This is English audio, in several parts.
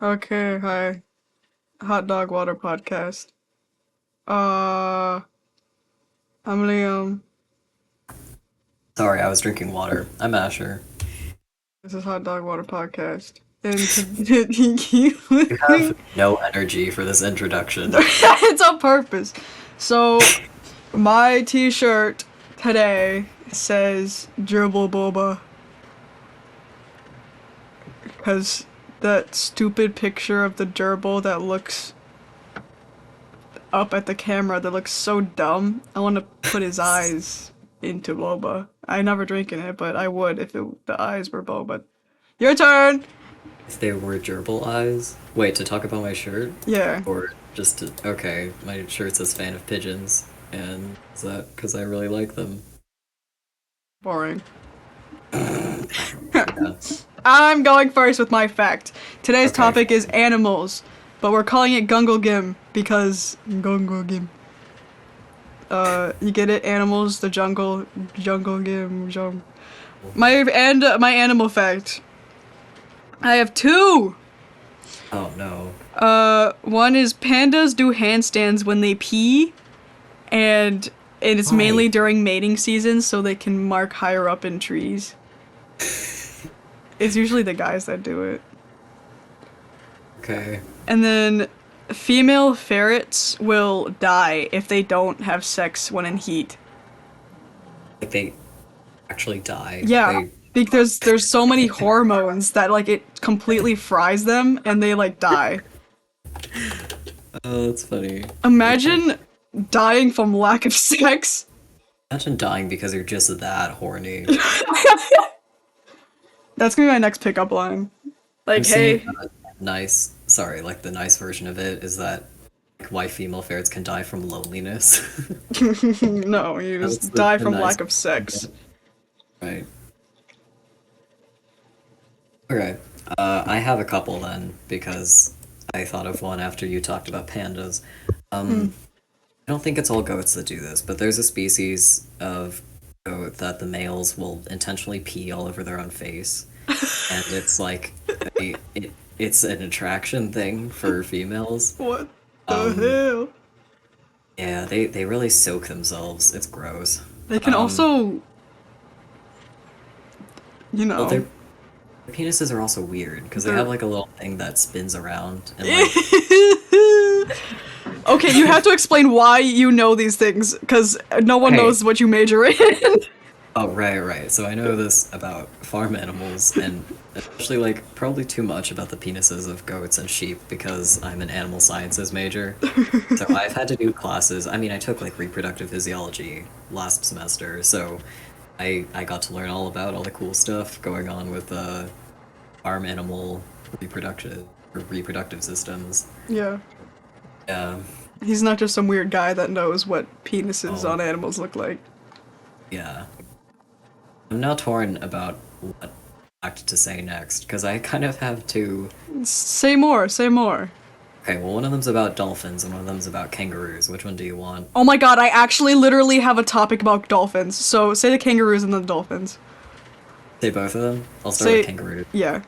Okay, hi. Hot Dog Water Podcast. Uh, I'm Liam. Sorry, I was drinking water. I'm Asher. This is Hot Dog Water Podcast. And to You have no energy for this introduction. it's on purpose. So, my t-shirt today says Gerbil Boba because that stupid picture of the gerbil that looks up at the camera that looks so dumb. I want to put his eyes into boba. I never drink in it, but I would if the eyes were boba. Your turn. If they were gerbil eyes. Wait, to talk about my shirt? Yeah, Or just to. Okay, my shirt says fan of pigeons. And is that because I really like them? boring. Yeah. I'm going first with my fact. Today's Okay. topic is animals, but we're calling it gungle gim because gungle gim. You get it? Animals, the jungle, jungle gim, jungle. My animal fact. I have two. Oh no. One is pandas do handstands when they pee, and it's Why? mainly during mating season so they can mark higher up in trees. It's usually the guys that do it. Okay. And then female ferrets will die if they don't have sex when in heat. Like they actually die. Yeah, They. because there's so many hormones that like it completely fries them and they like die. Oh, that's funny. Like, Imagine dying from lack of sex. imagine dying because you're just that horny. That's gonna be my next pickup line. I'm Like, seeing hey, nice. Sorry, like the nice version of it is that like, why female ferrets can die from loneliness. no, you That's just die the from nice lack of sex. right. Okay. I have a couple then because I thought of one after you talked about pandas. Hmm. I don't think it's all goats that do this, but there's a species of goat that the males will intentionally pee all over their own face, and it's like it's an attraction thing for females. What the Um, hell? yeah, they really soak themselves. It's gross. They can Um, also, you well, know, their penises are also weird because they have they're. like a little thing that spins around and like Okay, you have to explain why you know these things, because no one okay. knows what you major in. Oh, right, right. So I know this about farm animals, and especially like probably too much about the penises of goats and sheep because I'm an animal sciences major. So I've had to do classes. I mean, I took like reproductive physiology last semester, so I got to learn all about all the cool stuff going on with farm animal reproductive systems. Yeah, Yeah. he's not just some weird guy that knows what penises Oh, on animals look like. yeah. I'm now torn about what act to say next because I kind of have two. Say more, say more. Okay, well, one of them's about dolphins and one of them's about kangaroos. Which one do you want? Oh my god, I actually literally have a topic about dolphins. So say the kangaroos and then the dolphins. Say both of them. I'll start with Say, kangaroos. yeah.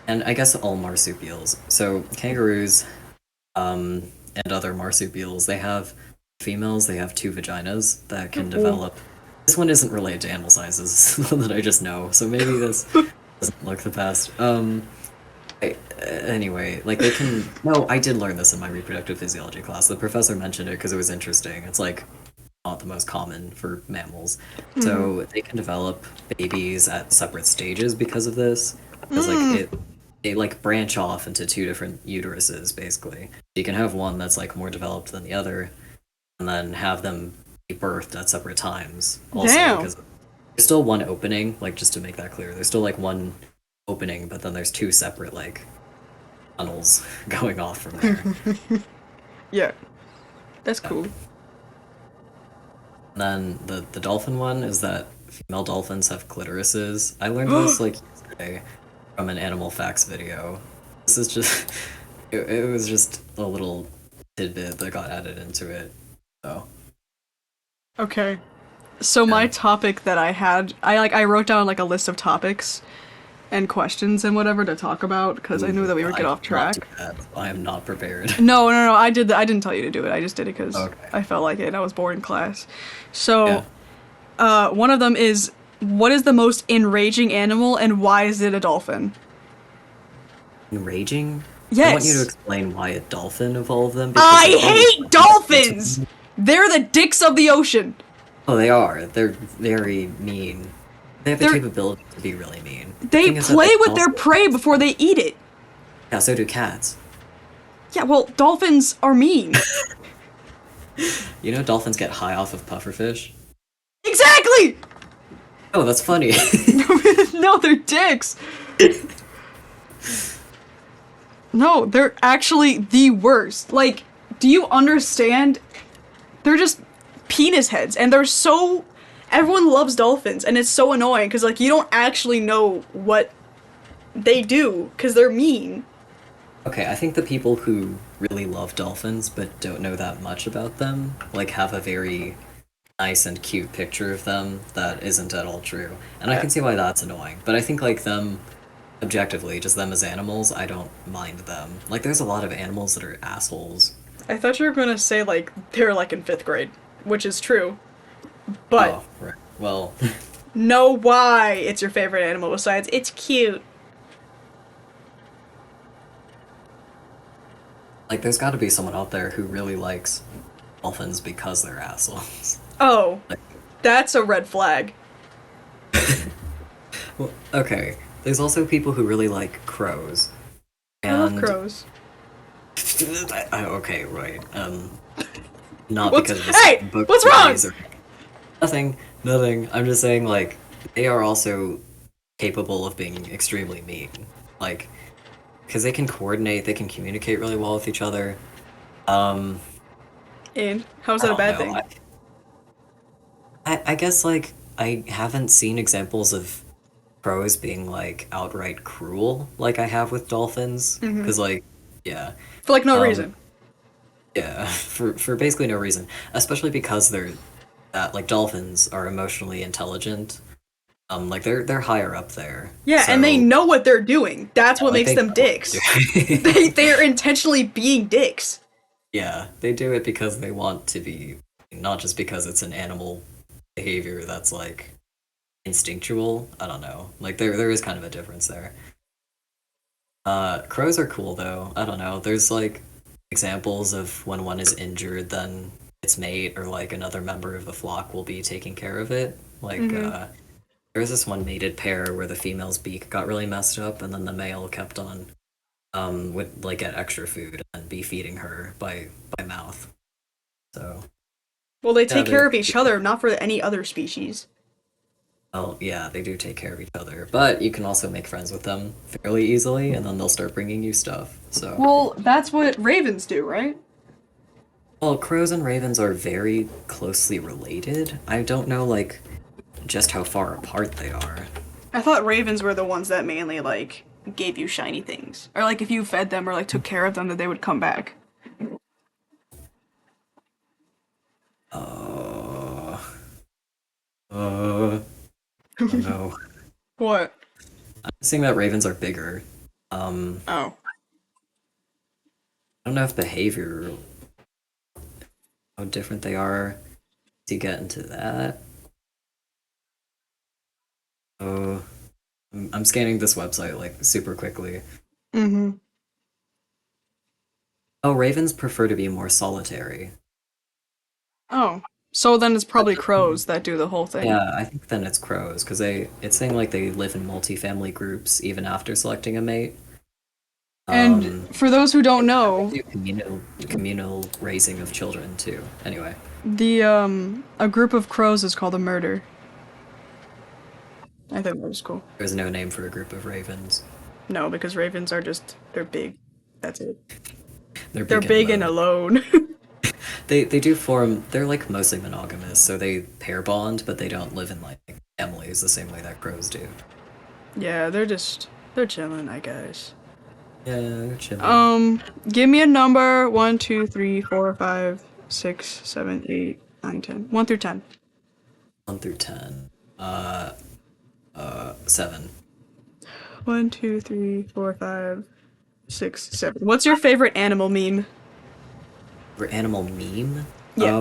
And I guess all marsupials. So kangaroos, and other marsupials, they have females, they have two vaginas that can Ooh. develop. This one isn't related to animal sciences, this is one that I just know, so maybe this doesn't look the best. Anyway, like they can. No, I did learn this in my reproductive physiology class. The professor mentioned it because it was interesting. It's like not the most common for mammals. Mm-hmm. So they can develop babies at separate stages because of this. Because like Mm. they like branch off into two different uteruses basically. You can have one that's like more developed than the other, and then have them be birthed at separate times. Also, Damn. because there's still one opening. Like just to make that clear, there's still like one opening, but then there's two separate like tunnels going off from there. Yeah, that's Yeah. cool. And then the dolphin one is that female dolphins have clitorises. I learned this like yesterday from an animal facts video. This is just it was just a little tidbit that got added into it. So Okay. So my yeah. topic that I had, I wrote down like a list of topics, and questions and whatever to talk about because I knew that we would I get did off not do track. that. I am not prepared. No, no, no. I did. I didn't tell you to do it. I just did it because Okay. I felt like it. And I was bored in class. So, Yeah. one of them is what is the most enraging animal and why is it a dolphin? Enraging? I want you to Yes. explain why a dolphin of all of them, because they're I probably hate dolphins. They're the dicks of the ocean. Oh, they are. They're very mean. They have the They're capability to be really mean. The they thing is that they play can with their also prey before they eat it. yeah, so do cats. Yeah, well, dolphins are mean. You know dolphins get high off of pufferfish? Exactly. Oh, that's funny. No, they're dicks. No, they're actually the worst. Like, do you understand? They're just penis heads, and they're so. Everyone loves dolphins, and it's so annoying because, like, you don't actually know what they do because they're mean. Okay, I think the people who really love dolphins but don't know that much about them, like have a very nice and cute picture of them that isn't at all true. And I Yeah. can see why that's annoying. But I think like them objectively, just them as animals, I don't mind them. Like there's a lot of animals that are assholes. I thought you were gonna say, like, they're, like, in fifth grade, which is true. But, Oh, right. Well, know why it's your favorite animal besides it's cute. like there's got to be someone out there who really likes dolphins because they're assholes. Oh, Like, that's a red flag. well, okay. There's also people who really like crows. I love And crows. okay, right. Not What's because of hey? the book What's wrong? series or nothing, nothing. I'm just saying, like, they are also capable of being extremely mean. Like, because they can coordinate, they can communicate really well with each other. Um, And how is I that a don't bad know. thing? I guess, like, I haven't seen examples of crows being, like, outright cruel like I have with dolphins. Because, like, yeah. For like no Um, reason. Yeah, for basically no reason. Especially because they're like dolphins are emotionally intelligent. Like they're higher up there. Yeah, and they So know what they're doing. That's yeah, what like makes they them know what they're dicks. doing. They're intentionally being dicks. Yeah, they do it because they want to be, not just because it's an animal behavior that's like instinctual. I don't know. Like there is kind of a difference there. Crows are cool though. I don't know. There's like examples of when one is injured, then its mate or like another member of the flock will be taking care of it. Like there was this one mated pair where the female's beak got really messed up, and then the male kept on would like get extra food and be feeding her by mouth. So Well, they yeah, take care of each other, not for any other species. well, yeah, they do take care of each other, but you can also make friends with them fairly easily, and then they'll start bringing you stuff. So Well, that's what ravens do, right? well, crows and ravens are very closely related. I don't know, like, just how far apart they are. I thought ravens were the ones that mainly like gave you shiny things, or like if you fed them or like took care of them, that they would come back. Uh, oh no. What? I'm seeing that ravens are bigger. Oh. I don't know if behavior, how different they are to get into that. Oh, I'm scanning this website like super quickly. Mm-hmm. Oh, ravens prefer to be more solitary. Oh. So then it's probably crows that do the whole thing. Yeah, I think then it's crows because it's saying like they live in multifamily groups even after selecting a mate. And for those who don't They know, do communal raising of children too. Anyway, the a group of crows is called a murder. I think that was cool. there's no name for a group of ravens. No, because ravens are just they're big. That's it. They're They're big big and and low. alone. They do form. They're like mostly monogamous, so they pair bond, but they don't live in like families the same way that crows do. Yeah, they're chilling, I guess. Yeah, they're chilling. Give me a number. 1, 2, 3, 4, 5, 6, 7, 8, 9, 10. 1 through 10. 1 through 10. 7. One, two, three, four, five, six, seven. What's your favorite animal meme? For animal meme, Yeah.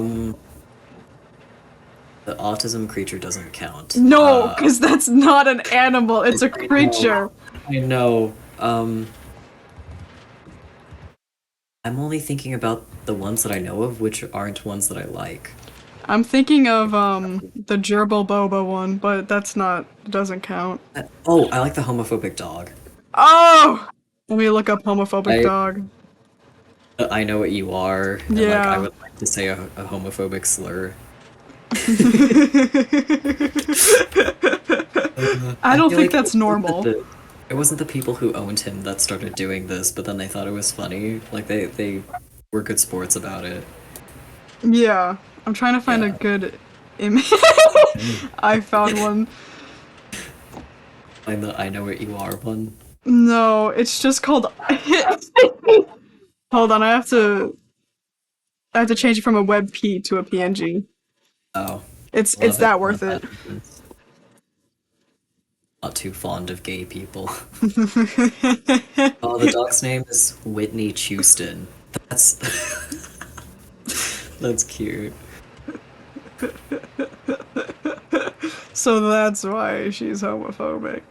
the autism creature doesn't count. No, because that's not an animal. It's a I know. creature. I know. I'm only thinking about the ones that I know of, which aren't ones that I like. I'm thinking of the gerbil boba one, but that's not doesn't count. Oh, I like the homophobic dog. Oh! Let me look up homophobic I dog. I know what you are, and like I Yeah. would like to say a homophobic slur. I I don't feel think like that's normal. it wasn't the people who owned him that started doing this, but then they thought it was funny. Like they were good sports about it. Yeah. I'm trying to find a Yeah. good image. I found one. And the I know what you are one. No, it's just called. Hold on, I have to change it from a WebP to a PNG. Oh, It's love it. that Love worth it. that. Not too fond of gay people. Oh, the dog's name is Whitney Houston. That's that's cute. So that's why she's homophobic.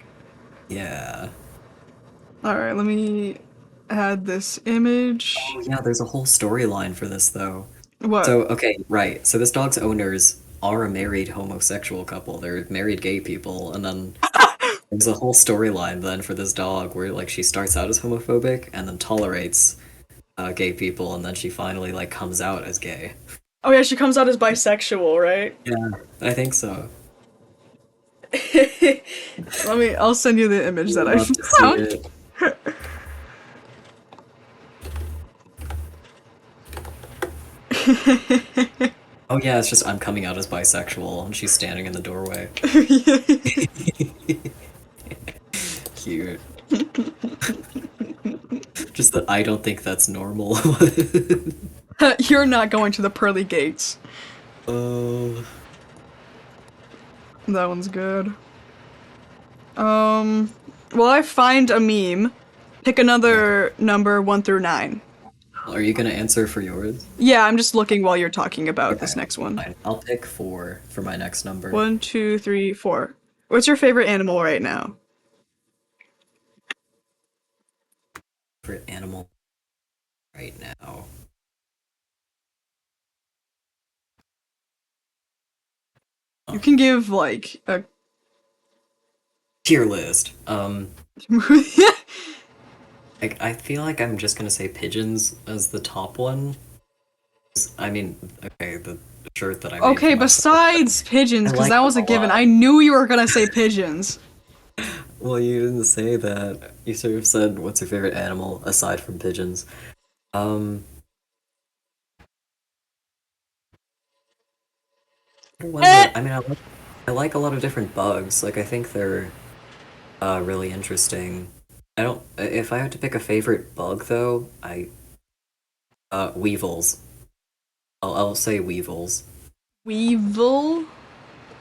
Yeah. Alright, let me add this image. Oh yeah, there's a whole storyline for this though. What? So, okay, right. So this dog's owners are a married homosexual couple. They're married gay people, and then there's a whole storyline then for this dog where like she starts out as homophobic and then tolerates gay people, and then she finally like comes out as gay. Oh yeah, she comes out as bisexual, right? Yeah, I think so. I'll send you the image that I Love to see found. it. Oh yeah, it's just I'm coming out as bisexual, and she's standing in the doorway. Cute. Just that I don't think that's normal. You're not going to the pearly gates. Oh. That one's good. Well, I find a meme. Pick another number 1 through 9. Are you gonna answer for yours? Yeah, I'm just looking while you're talking about Okay, this next one. fine. I'll pick 4 for my next number. 1, 2, 3, 4. What's your favorite animal right now? For animal right now. You can give like a. Tier list. I feel like I'm just gonna say pigeons as the top one. I mean, okay, the shirt that I made Okay, for myself. besides pigeons, I because like that was a them a given. lot. I knew you were gonna say pigeons. Well, you didn't say that. You sort of said, "What's your favorite animal aside from pigeons?" Um, what was Eh! it? I mean, I like a lot of different bugs. Like, I think they're really interesting. I don't. If I had to pick a favorite bug, though, weevils. I'll say weevils. Weevil?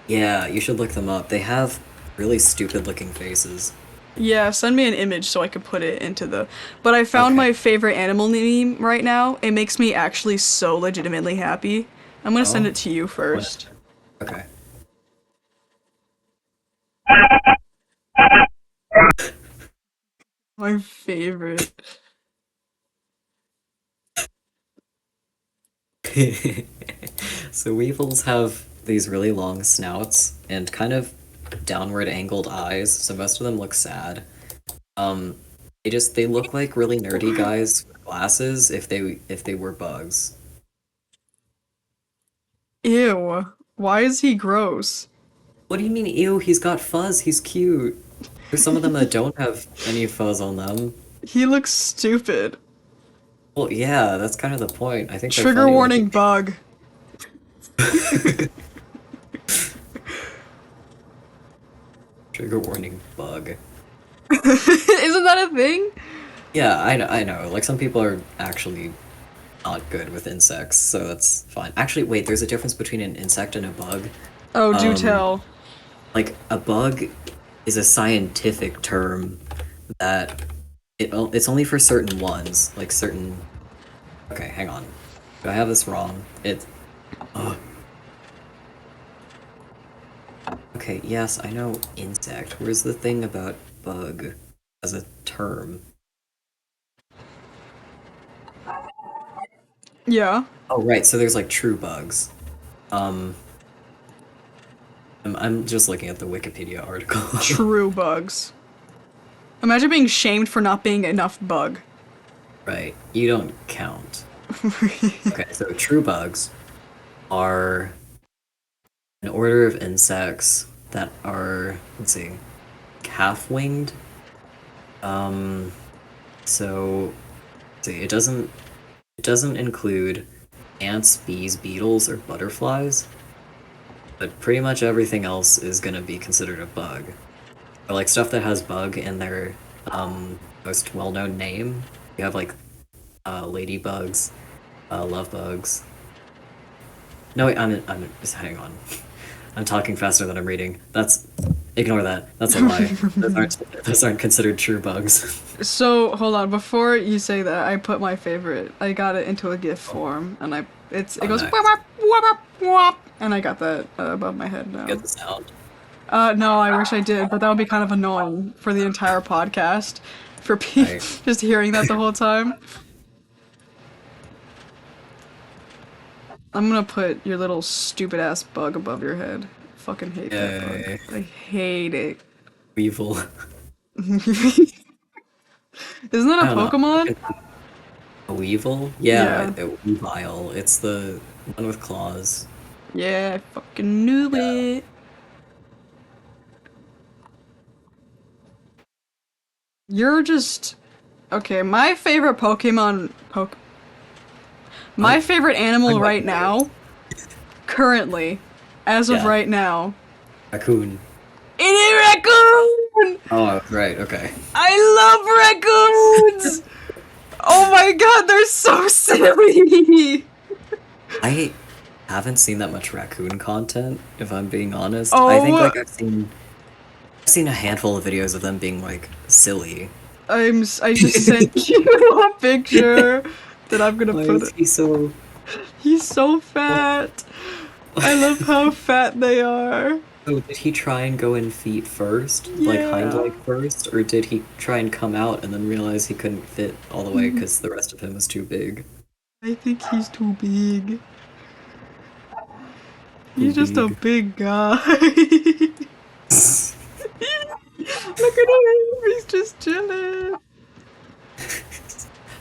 Yeah, you should look them up. They have really stupid looking faces. Yeah, send me an image so I could put it into the. But I found Okay. my favorite animal meme right now. It makes me actually so legitimately happy. I'm gonna send Oh, it to you first. okay. My favorite. So weevils have these really long snouts and kind of downward angled eyes, so most of them look sad. Um, they look like really nerdy guys with glasses if they were bugs. Ew. Why is he gross? What do you mean, ew, he's got fuzz, he's cute. There's some of them that don't have any fuzz on them. He looks stupid. Well, yeah, that's kind of the point. I think they're Trigger funny warning looking. bug. Trigger warning bug. Isn't that a thing? Yeah, I know. Like some people are actually not good with insects, so that's fine. Actually, wait, there's a difference between an insect and a bug. Oh, do Um, tell. Like a bug is a scientific term that it's only for certain ones, like certain. Okay, hang on. Do I have this wrong? Ugh. Okay, yes, I know insect. Where's the thing about bug as a term? Yeah. Oh, right, so there's like true bugs. Um, I'm just looking at the Wikipedia article. True bugs. Imagine being shamed for not being enough bug. Right, you don't count. Okay, so true bugs are an order of insects that are, let's see, calf-winged. Um, so, let's see, it doesn't include ants, bees, beetles, or butterflies, but pretty much everything else is gonna be considered a bug. Or like stuff that has bug in their most well-known name. You have like ladybugs, love bugs. No, wait, just hang on. I'm talking faster than I'm reading. Ignore that. That's a lie. Those aren't considered true bugs. So hold on, before you say that, I put my favorite. I got it into a GIF form, and it Oh, goes nice. wop wop wop wop wop, and I got that above my head Get now. the sound. No, I wish I did, but that would be kind of annoying for the entire podcast, for people Right. just hearing that the whole time. I'm gonna put your little stupid ass bug above your head. Fucking hate that bug. Yay. I hate it. Weevil. Isn't that I a don't know. Pokemon? A Weevil? Yeah, Yeah. Weavile. It's the one with claws. Yeah, I fucking knew Yeah. it. You're just okay. My favorite my What? favorite Talking animal about right birds. now, currently, as of Yeah. right now, Raccoon. it is raccoon. Oh, right, okay. I love raccoons. Oh my god, they're so silly. I haven't seen that much raccoon content, if I'm being honest. I think Oh, like I've seen a handful of videos of them being like silly. I just sent you a picture that I'm gonna Why put is it. he so He's so fat. I love how fat they are. So did he try and go in feet first, like hind Yeah. leg first, or did he try and come out and then realize he couldn't fit all the way because the rest of him was too big? I think he's too big. Too He's just a big. big guy. Look at him. He's just chilling.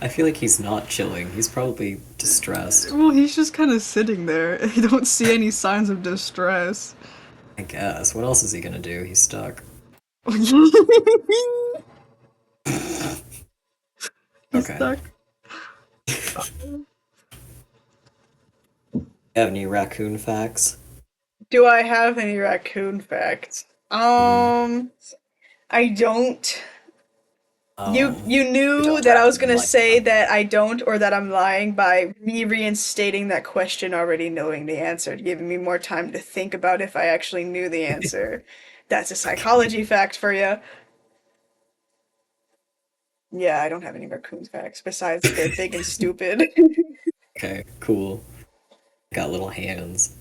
I feel like he's not chilling. He's probably distressed. Well, he's just kind of sitting there. I don't see any signs of distress. I guess. What else is he gonna do? He's stuck. He's Okay. stuck. Have any raccoon facts? Do I have any raccoon facts? Mm. I don't. You You knew don't that I have was them gonna like say that I don't or that I'm lying by me reinstating that question already knowing the answer, giving me more time to think about if I actually knew the answer. That's a Okay. psychology fact for you. Yeah, I don't have any raccoon facts besides they're big and stupid. Okay, cool. Got little hands.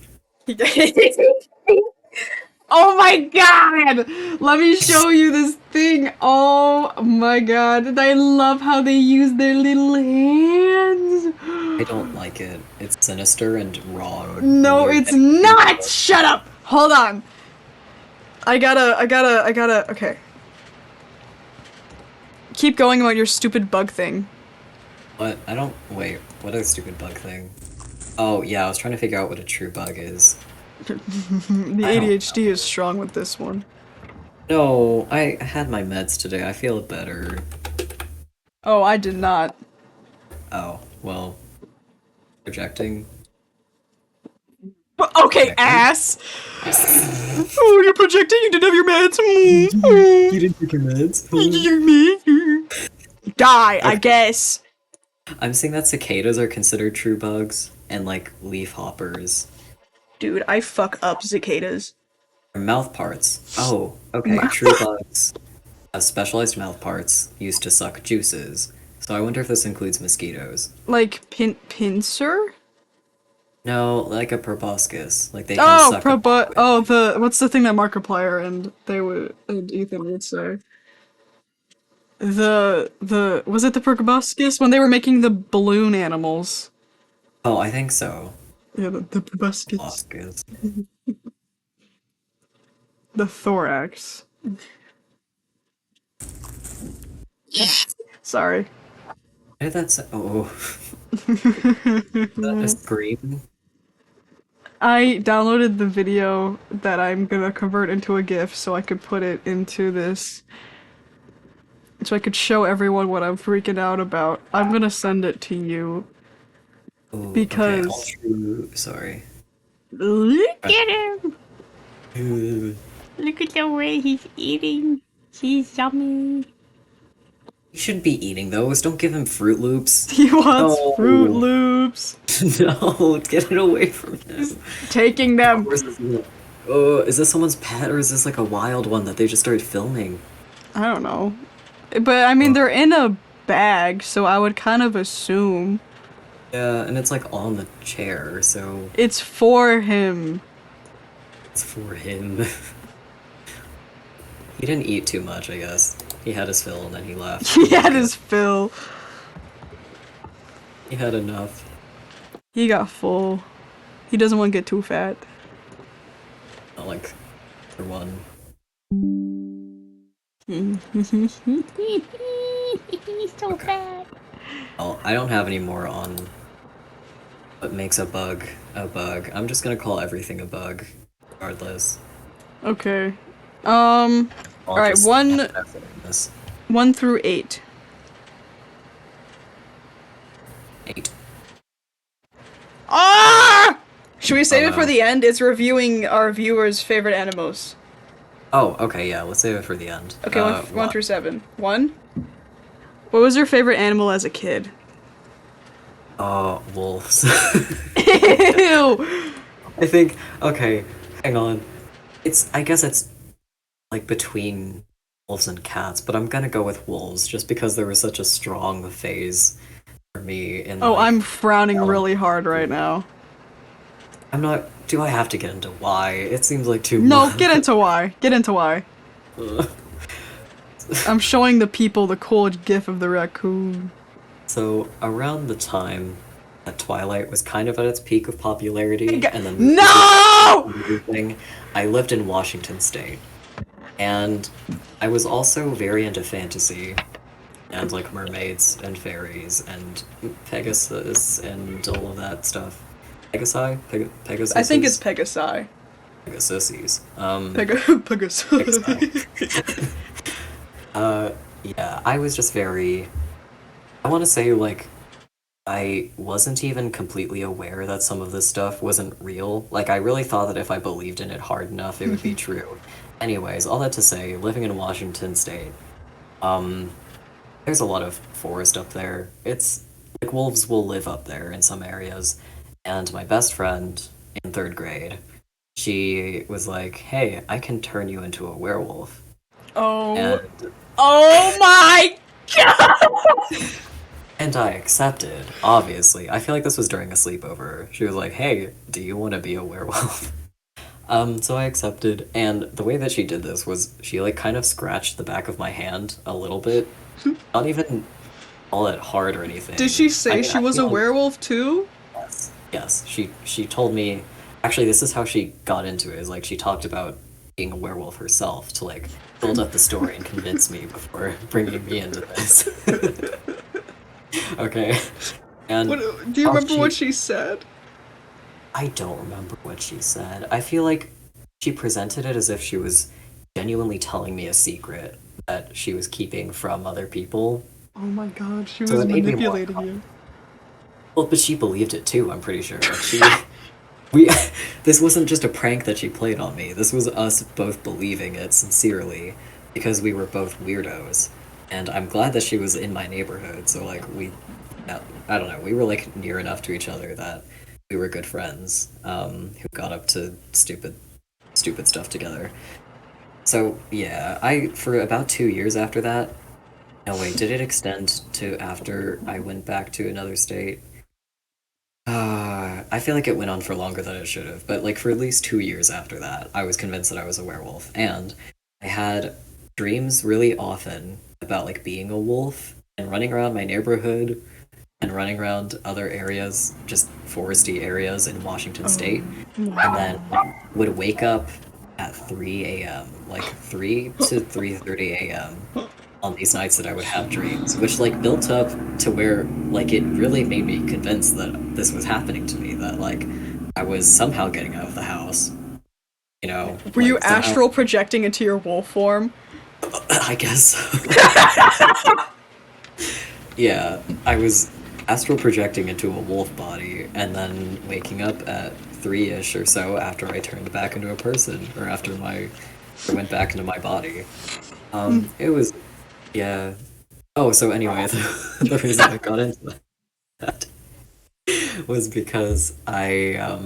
Oh my god! Let me show you this thing. Oh my god. I love how they use their little hands. I don't like it. It's sinister and wrong, and No, you're it's getting too not! close. Shut up! Hold on. Okay. Keep going about your stupid bug thing. What? I don't. Wait, what is a stupid bug thing? Oh, yeah, I was trying to figure out what a true bug is. The I don't ADHD is strong with this one. know. I had my meds today. I feel better. Oh, I did not. Oh, well, projecting. But okay, Projecting? ass! Oh, you're projecting? You didn't have your meds? You didn't take your meds? Die, I Okay. guess. I'm seeing that cicadas are considered true bugs, and like leaf hoppers. Dude, I fuck up cicadas. Or mouth parts. Oh, okay, true bugs. has specialized mouth parts used to suck juices. So I wonder if this includes mosquitoes. Like pincer? No, like a proboscis. Like they can Oh, suck a bug with. the what's the thing that Markiplier and Ethan would say? The was it the proboscis when they were making the balloon animals? Oh, I think so. Yeah, the proboscis. Proboscis. The thorax. Sorry. Why did that say? Oh, is that a scream? I downloaded the video that I'm gonna convert into a GIF so I could put it into this. So I could show everyone what I'm freaking out about. I'm gonna send it to you Oh, okay. I'll because. true. Sorry. Look at him! You Look at the way he's eating. He's yummy. shouldn't be eating those. Don't give him Fruit Loops. He wants Fruit No. Loops. No, get it away from him. Taking them. Where's this? Oh, is this someone's pet or is this like a wild one that they just started filming? I don't know. But I mean, they're in a bag, so I would kind of assume Yeah, and it's like on the chair, so it's for him. it's for him. He didn't eat too much, I guess. He had his fill and then he left. He had his fill. He had enough. He got full. He doesn't want to get too fat. Not like for one. He's so Okay. fat. Well, I don't have any more on what makes a bug a bug. I'm just gonna call everything a bug, regardless. Okay. I'll Alright, just one have effort in this. 1 through 8. 8. Ah! Should we save Oh, it for no. the end? It's reviewing our viewers' favorite animals. Oh, okay, yeah, let's save it for the end. Okay, one through 7. 1. What was your favorite animal as a kid? Oh, wolves. Ew! I think, okay, hang on. I guess it's like between wolves and cats, but I'm gonna go with wolves just because there was such a strong phase for me in Oh, like, I'm frowning um, really hard right now. I'm not, do I have to get into why? It seems like too No, much. get into why. Get into why. I'm showing the people the cool gif of the raccoon. So, around the time that Twilight was kind of at its peak of popularity, and then No! everything, I lived in Washington State. And I was also very into fantasy, and like mermaids and fairies and Pegasus and all of that stuff. Pegasi? Pegasus? I think it's Pegasi. Pegasuses. Pegasus. Pegasi. Yeah, I was just very. I want to say, like, I wasn't even completely aware that some of this stuff wasn't real. Like, I really thought that if I believed in it hard enough, it would be true. Anyways, all that to say, living in Washington State, there's a lot of forest up there. It's like wolves will live up there in some areas. And my best friend in 3rd grade, she was like, "Hey, I can turn you into a werewolf." Oh. And Oh my god! And I accepted, obviously. I feel like this was during a sleepover. She was like, "Hey, do you want to be a werewolf?" So I accepted, and the way that she did this was she like kind of scratched the back of my hand a little bit. Not even all that hard or anything. Did she I say mean, she I was a feel- werewolf too? Yes. Yes. She told me actually this is how she got into it, is like she talked about being a werewolf herself to like build up the story and convince me before bringing me into this. Okay. And Do you remember what she said? I don't remember what she said. I feel like she presented it as if she was genuinely telling me a secret that she was keeping from other people. Oh my god, she So was it made me more manipulating you. Well, but she believed it too, I'm pretty sure. Like we this wasn't just a prank that she played on me. This was us both believing it sincerely because we were both weirdos. And I'm glad that she was in my neighborhood, so like I don't know, we were like near enough to each other that we were good friends, who got up to stupid stuff together. So yeah, I for about 2 years after that. No, wait, did it extend to after I went back to another state? I feel like it went on for longer than it should have, but like for at least 2 years after that, I was convinced that I was a werewolf, and I had dreams really often about like being a wolf and running around my neighborhood and running around other areas, just foresty areas in Washington State, and then would wake up at 3 a.m., like 3 to 3:30 a.m. on these nights that I would have dreams, which like built up to where like it really made me convinced that this was happening to me, that like I was somehow getting out of the house, Were you like somehow astral projecting into your wolf form? I guess yeah, I was astral projecting into a wolf body and then waking up at 3-ish or so after I turned back into a person or after my I went back into my body. It was yeah. Oh, so anyway, the reason I got into that was because I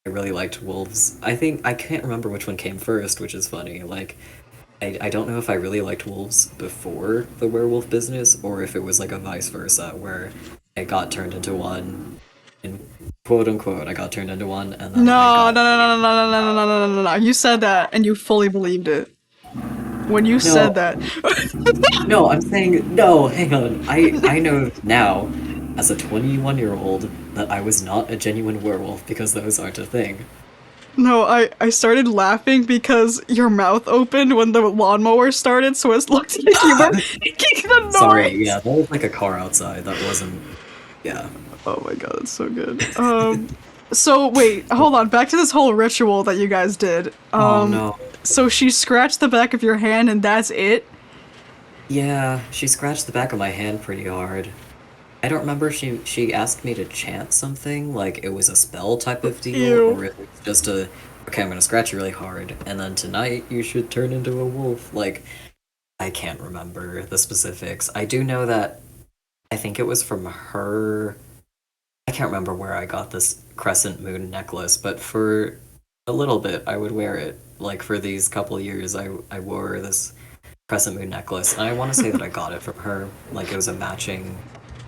really liked wolves. I think I can't remember which one came first, which is funny. Like I don't know if I really liked wolves before the werewolf business or if it was like a vice versa where I got turned into one and quote unquote I got turned into one and then I No, no, got no, no, no, no, no, no, no, no, no, no. You said that and you fully believed it. When you said no that. no, I'm saying no, hang on. I know now as a 21-year-old that I was not a genuine werewolf because those aren't a thing. No, I started laughing because your mouth opened when the lawnmower started, so it looked like you were making the Sorry, yeah, noise. that was like a car outside. That wasn't. Yeah. Oh my god, that's so good. So wait, hold on. Back to this whole ritual that you guys did. Oh no. So she scratched the back of your hand and that's it? Yeah, she scratched the back of my hand pretty hard. I don't remember if she asked me to chant something, like it was a spell type of deal, Ew. or if it's just a okay, I'm gonna scratch you really hard, and then tonight you should turn into a wolf. Like I can't remember the specifics. I do know that I think it was from her. I can't remember where I got this crescent moon necklace, but for a little bit I would wear it. Like for these couple years, I wore this crescent moon necklace, and I want to say that I got it from her. Like it was a matching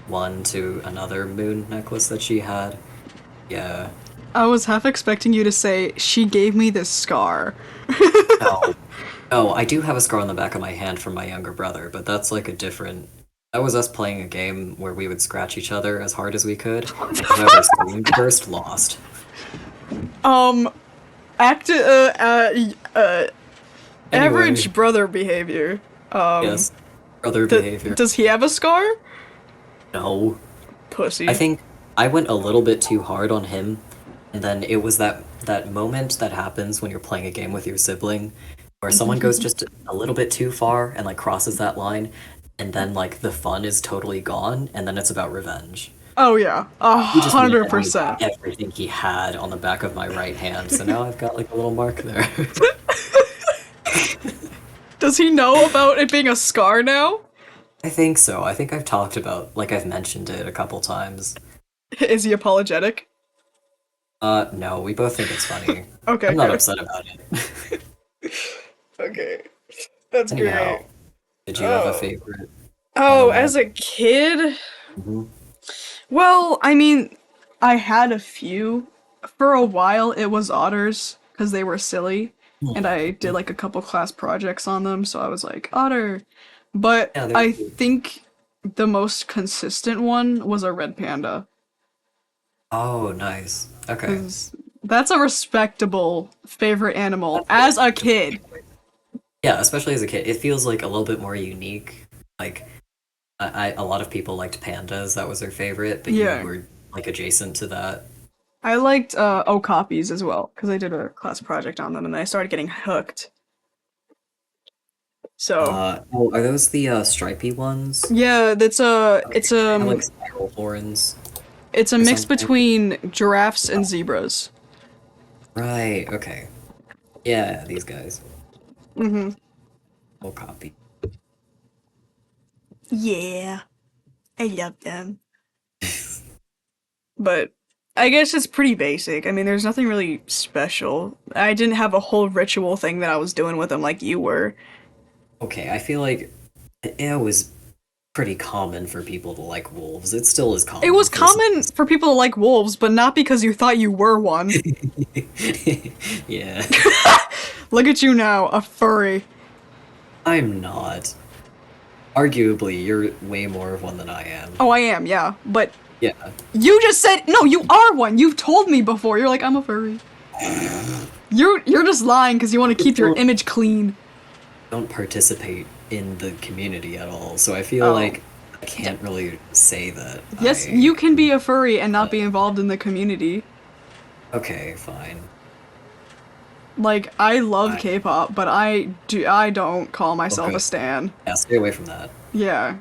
one to another moon necklace that she had. Yeah. I was half expecting you to say, she gave me this scar. No. Oh, I do have a scar on the back of my hand from my younger brother, but that's like a different. That was us playing a game where we would scratch each other as hard as we could, and whoever screamed first lost. Um, uh, Anyway, average brother behavior. yes, brother Th- behavior. does he have a scar? No. I Pussy. think I went a little bit too hard on him, and then it was that moment that happens when you're playing a game with your sibling, where someone goes just a little bit too far and like crosses that line, and then like the fun is totally gone, and then it's about revenge. Oh yeah, a He just went hundred and used percent. everything he had on the back of my right hand, so now I've got like a little mark there. Does he know about it being a scar now? I think so. I think I've talked about like I've mentioned it a couple times. Is he apologetic? No, we both think it's funny. Okay, I'm not good. upset about it. Okay, that's great. Anyhow, did you have a Oh. favorite Oh, animal? as a kid? Hmm. Well, I mean, I had a few. For a while, it was otters, because they were silly. And I did like a couple class projects on them, so I was like, otter. But Yeah, they're I cute. think the most consistent one was a red panda. Oh, nice. Okay. Because that's a respectable favorite animal That's a as a respectable kid. choice. Yeah, especially as a kid, it feels like a little bit more unique. Like, a lot of people liked pandas, that was their favorite, but you Yeah. were like adjacent to that. I liked okapis as well, because I did a class project on them and I started getting hooked. So Oh, are those the stripy ones? yeah, that's a Okay, it's they have like spiral horns it's a or mix something. between giraffes and zebras. Right, okay. Yeah, these guys. Mm-hmm. Full copy. Yeah, I love them. But I guess it's pretty basic. I mean, there's nothing really special. I didn't have a whole ritual thing that I was doing with them like you were. Okay, I feel like it was pretty common for people to like wolves. It still is It common was for some. common for people to like wolves, but not because you thought you were one. Yeah, Look at you now, a furry. I'm not. Arguably, you're way more of one than I am. Oh, I am, yeah. But Yeah. you just said no, you are one. You've told me before. You're like, I'm a furry. You're just lying because you want to Just keep your image clean. don't participate in the community at all, so I feel Oh. like I can't really say that Yes, I. you can be a furry and not be involved in the community. Okay, fine. Like, I love I. K-pop, but I don't call myself Okay. a stan. Yeah, stay away from that. Yeah.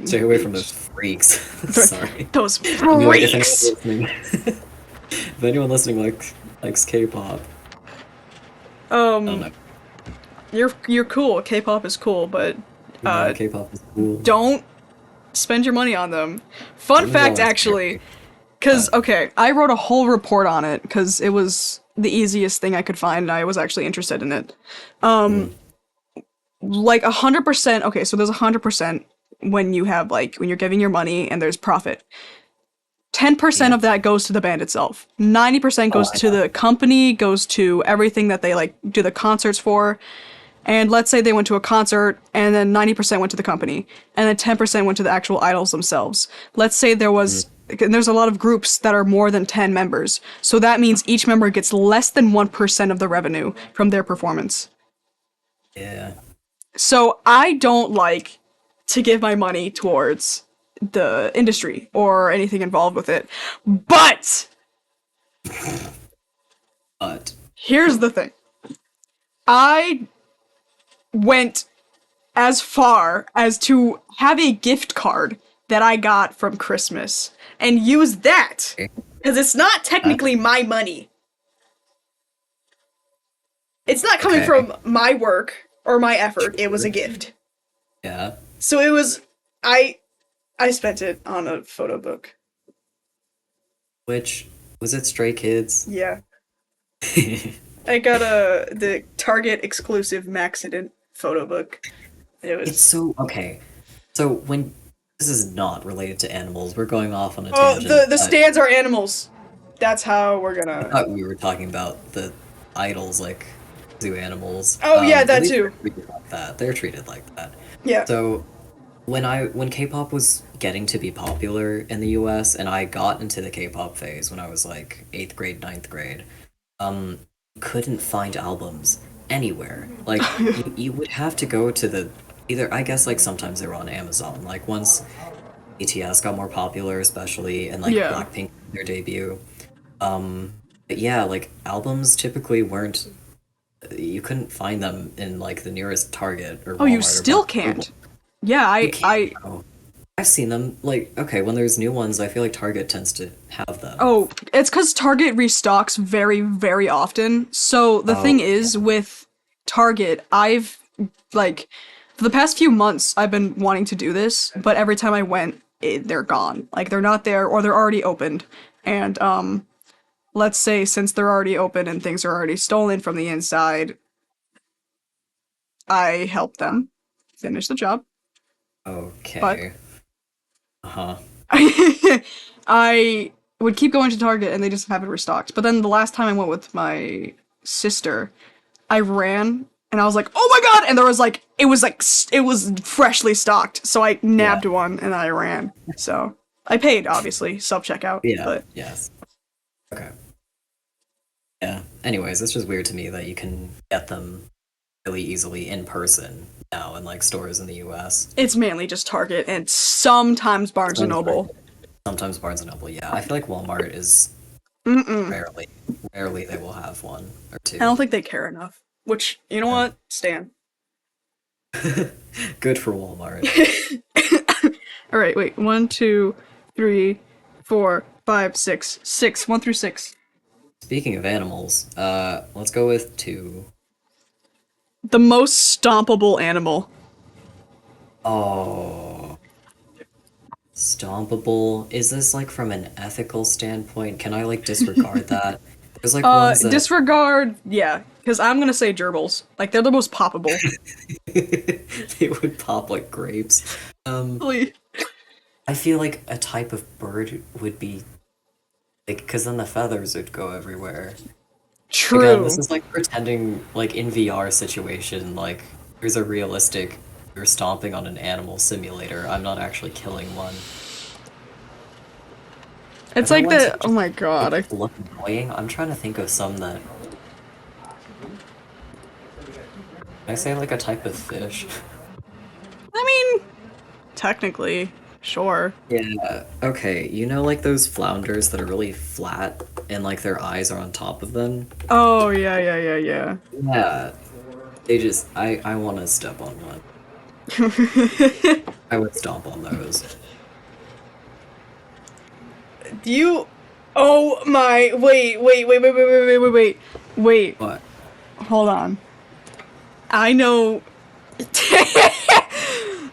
Stay away from those freaks. Sorry. Those Anyway, if freaks. anyone listening, if anyone listening likes K-pop, I don't Um, know. you're cool. K-pop is cool, but Yeah, uh, K-pop is cool. don't spend your money on them. Fun Don't go fact, on actually, scary. because okay, I wrote a whole report on it because it was the easiest thing I could find, and I was actually interested in it. Mm, Like 100%. Okay, so there's 100% when you have like when you're giving your money and there's profit. 10% yeah. of that goes to the band itself. 90% Oh, goes I to know. the company, goes to everything that they like do the concerts for. And let's say they went to a concert and then 90% went to the company and then 10% went to the actual idols themselves. Let's say there Mm, was and there's a lot of groups that are more than 10 members. So that means each member gets less than 1% of the revenue from their performance. yeah. So I don't like to give my money towards the industry or anything involved with it. But But here's the thing. I went as far as to have a gift card that I got from Christmas and use that okay, because it's not that, technically my money. It's not coming okay. from my work or my effort. It was a Sure. gift. Yeah. So it was I I spent it on a photo book. Which was it? Stray Kids. Yeah. I got the Target exclusive Maxident photo book. It It's was so okay. So when this is not related to animals, we're going off on a oh tangent. the But stands are animals. That's how we're I gonna. thought we were talking about the idols, like zoo animals. Oh yeah, At that least they're too. treated like that. They're treated like that. Yeah. So when K-pop was getting to be popular in the US, and I got into the K-pop phase when I was like eighth grade, ninth grade, couldn't find albums anywhere. Like you would have to go to the either I guess like sometimes they were on Amazon. Like once BTS got more popular, especially and like Yeah. Blackpink their debut. But yeah, like albums typically weren't you couldn't find them in like the nearest Target or Oh, you Walmart or still Barnes and Noble. can't. Yeah, You I can't. I Oh, I've seen them. Like okay, when there's new ones, I feel like Target tends to have them. oh, it's cuz Target restocks very very often. So the Oh thing yeah. is with Target, I've like for the past few months I've been wanting to do this, but every time I went, they're gone. Like they're not there or they're already opened. And let's say since they're already open and things are already stolen from the inside, I help them finish the job. But Okay. Uh-huh. I would keep going to Target and they just have it restocked. But then the last time I went with my sister, I ran and I was like, "Oh my god!" And there was like it was freshly stocked. So I Yeah. nabbed one and I ran. So I paid obviously self checkout, Yeah. but Yes. Okay. Yeah. Anyways, it's just weird to me that you can get them really easily in person now in like stores in the US. it's mainly just Target and sometimes Barnes and Sometimes Noble. Target, sometimes Barnes and Noble. Yeah, I feel like Walmart is Mm-mm. rarely, rarely they will have one or I don't two. think they care enough. Which you know Yeah. what, Stan. Good for Walmart. All right, wait. One, two, three, four, five, six, six. One through six. Speaking of animals, let's go with two. The most stompable animal. Oh, stompable. Is this like from an ethical standpoint? Can I like disregard that? There's like ones that Disregard, yeah, because I'm gonna say gerbils. Like, they're the most poppable. they would pop like grapes. Really? I feel like a type of bird would be like, because then the feathers would go everywhere. Again, this True. is like pretending like in VR situation, like there's a realistic you're stomping on an animal simulator. I'm not actually killing one. Are It's there like ones the, that oh just my god, like look annoying? I'm trying to think of some that I say like a type of fish. I mean, technically, sure. Yeah, okay. You know like those flounders that are really flat and like their eyes are on top of them? Oh, yeah, yeah, yeah, yeah. Yeah. They just I want to step on one. I would stomp on those. Do you, oh my, wait. Wait, What? hold on. I know.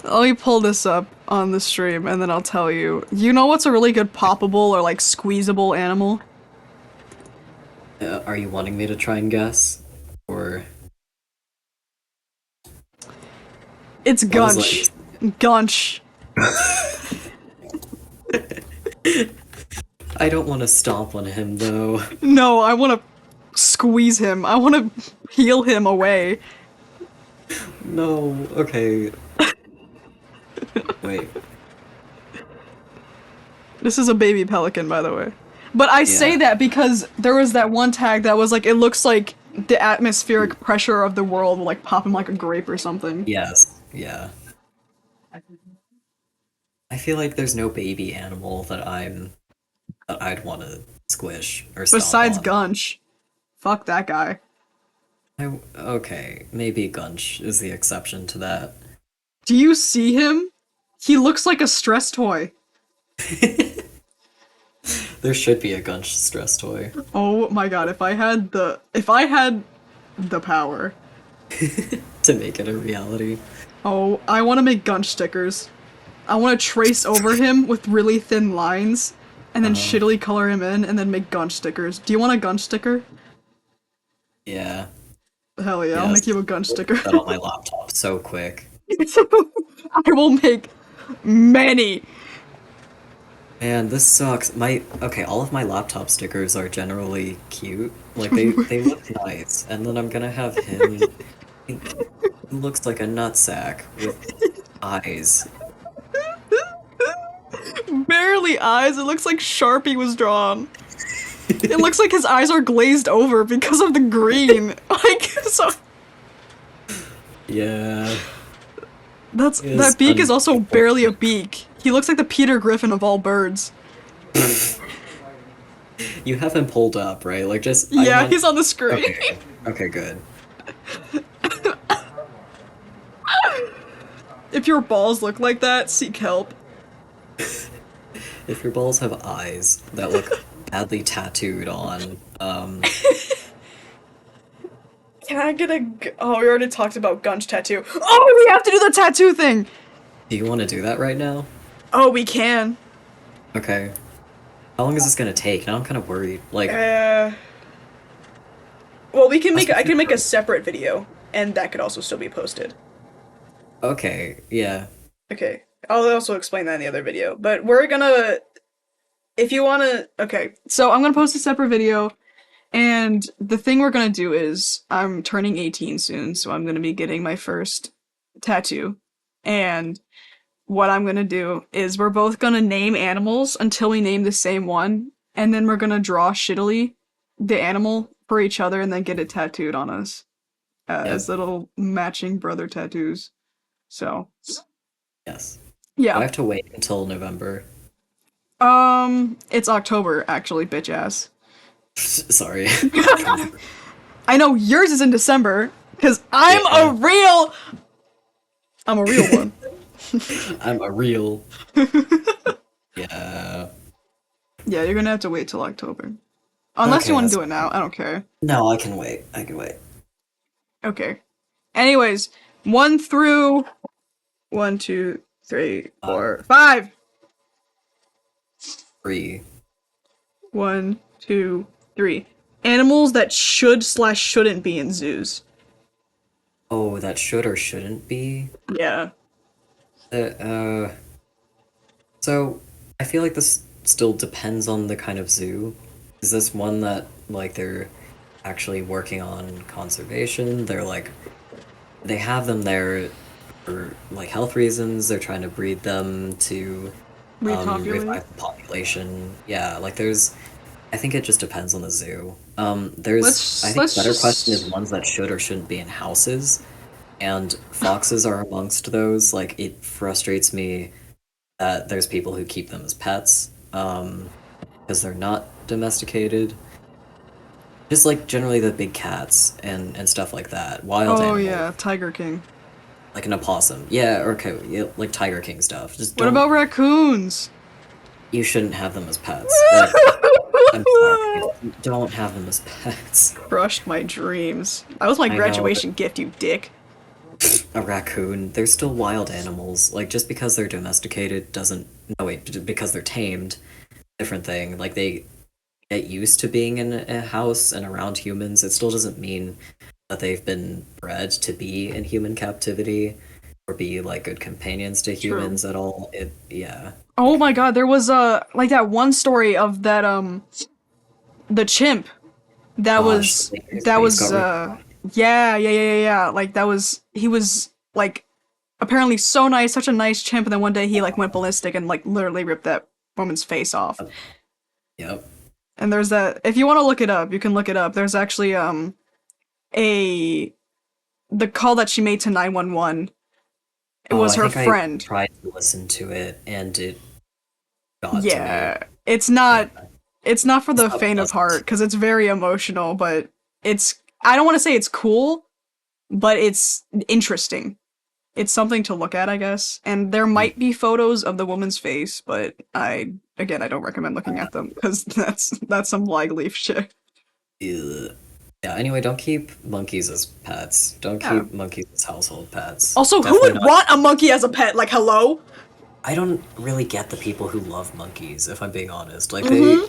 Let me pull this up on the stream and then I'll tell you. You know what's a really good poppable or like squeezable animal? Are you wanting me to try and guess? Or It's what is Gunch. Gunch. it? I don't want to stomp on him though. No, I want to squeeze him. I want to heal him away. No, okay. Wait. This is a baby pelican, by the way. But I say Yeah. that because there was that one tag that was like, it looks like the atmospheric pressure of the world will like pop him like a grape or something. Yes. Yeah. I feel like there's no baby animal that I'd want to squish or stomp Besides on. Gunch. Fuck that guy. Okay, maybe Gunch is the exception to that. Do you see him? He looks like a stress toy. There should be a Gunch stress toy. Oh my god, if I had the power. To make it a reality. Oh, I want to make Gunch stickers. I want to trace over him with really thin lines and then Uh-huh. shittily color him in and then make Gunch stickers. Do you want a Gunch sticker? Yeah. Hell yeah, I'll Yes. make you a Gunch sticker. That on my laptop so quick. I will make many. Man, this sucks. Okay, all of my laptop stickers are generally cute. Like they look nice. And then I'm gonna have him he looks like a nutsack with eyes. Barely eyes, it looks like Sharpie was drawn. It looks like his eyes are glazed over because of the green. Like, so Yeah. that Is beak is also barely a unfortunate. beak. He looks like the Peter Griffin of all birds. You have him pulled up, right? Like just I Yeah, want he's on the screen. Okay. Okay, good. If your balls look like that, seek help. If your balls have eyes that look badly tattooed on, Can I get oh, we already talked about Gunch tattoo. Oh, we have to do the tattoo thing! do you want to do that right now? Oh, we can. Okay. How long is this gonna take? Now I'm kind of worried. Like, Well, we can make, I can make a separate video, and that could also still be posted. okay, yeah. Okay. I'll also explain that in the other video, but we're gonna, if you wanna, okay. So I'm gonna post a separate video, and the thing we're gonna do is, I'm turning 18 soon, so I'm gonna be getting my first tattoo. And what I'm gonna do is we're both gonna name animals until we name the same one, and then we're gonna draw shittily the animal for each other and then get it tattooed on us as Yep. little matching brother tattoos. So, Yes. Do I yeah. have to wait until November? It's October actually, bitch ass. Sorry. I know yours is in December because Yeah. I'm a real one. I'm a real. Yeah. Yeah, you're gonna have to wait till October. Unless you Okay, want to that's do it now, I don't care. no, I can wait. I can wait. Okay. Anyways, one through one, two, three, Uh, four, five. Three. One, two, three. Animals that should slash shouldn't be in zoos. Oh, that should or shouldn't be. Yeah. Uh, so I feel like this still depends on the kind of zoo. Is this one that like they're actually working on conservation? They're like they have them there for like health reasons. They're trying to breed them to Repopulate. revive the population. Yeah, like there's I think it just depends on the zoo. There's I think a Let's better question is just ones that should or shouldn't be in houses, and foxes are amongst those. Like it frustrates me that there's people who keep them as pets, because they're not domesticated. Just like generally the big cats and stuff like that, wild Oh animals, yeah, Tiger King. like an opossum. Yeah, or okay, yeah, like Tiger King stuff. Just What don't. about raccoons? You shouldn't have them as pets. I'm sorry. Don't have them as pets. Crushed my dreams. That was my I know, graduation gift, you dick. a raccoon. They're still wild animals. Like just because they're domesticated doesn't. No wait, because they're tamed, different thing. Like they get used to being in a house and around humans. It still doesn't mean that they've been bred to be in human captivity or be like good companions to True. humans at all. It yeah. Oh my god, there was like that one story of that the chimp that Gosh, was like, his that face was got ripped. yeah. Like that was he was like apparently so nice, such a nice chimp, and then one day he like went ballistic and like literally ripped that woman's face off. Yep. And there's that if you want to look it up, you can look it up. There's actually a the call that she made to 911. It Oh, was I her think I friend. tried to listen to it and it got to me. Yeah. It's Yeah, not for it's the not faint of heart pleasant. because it's very emotional, but it's I don't want to say it's cool, but it's interesting. It's something to look at, I guess. And there Mm, might be photos of the woman's face, but I don't recommend looking uh, at them because that's some flag leaf shit. Ugh. Yeah, anyway, don't keep monkeys as pets. Don't Yeah. keep monkeys as household pets. Also, who Definitely would not. want a monkey as a pet? Like, hello? I don't really get the people who love monkeys, if I'm being honest. Like Mm-hmm.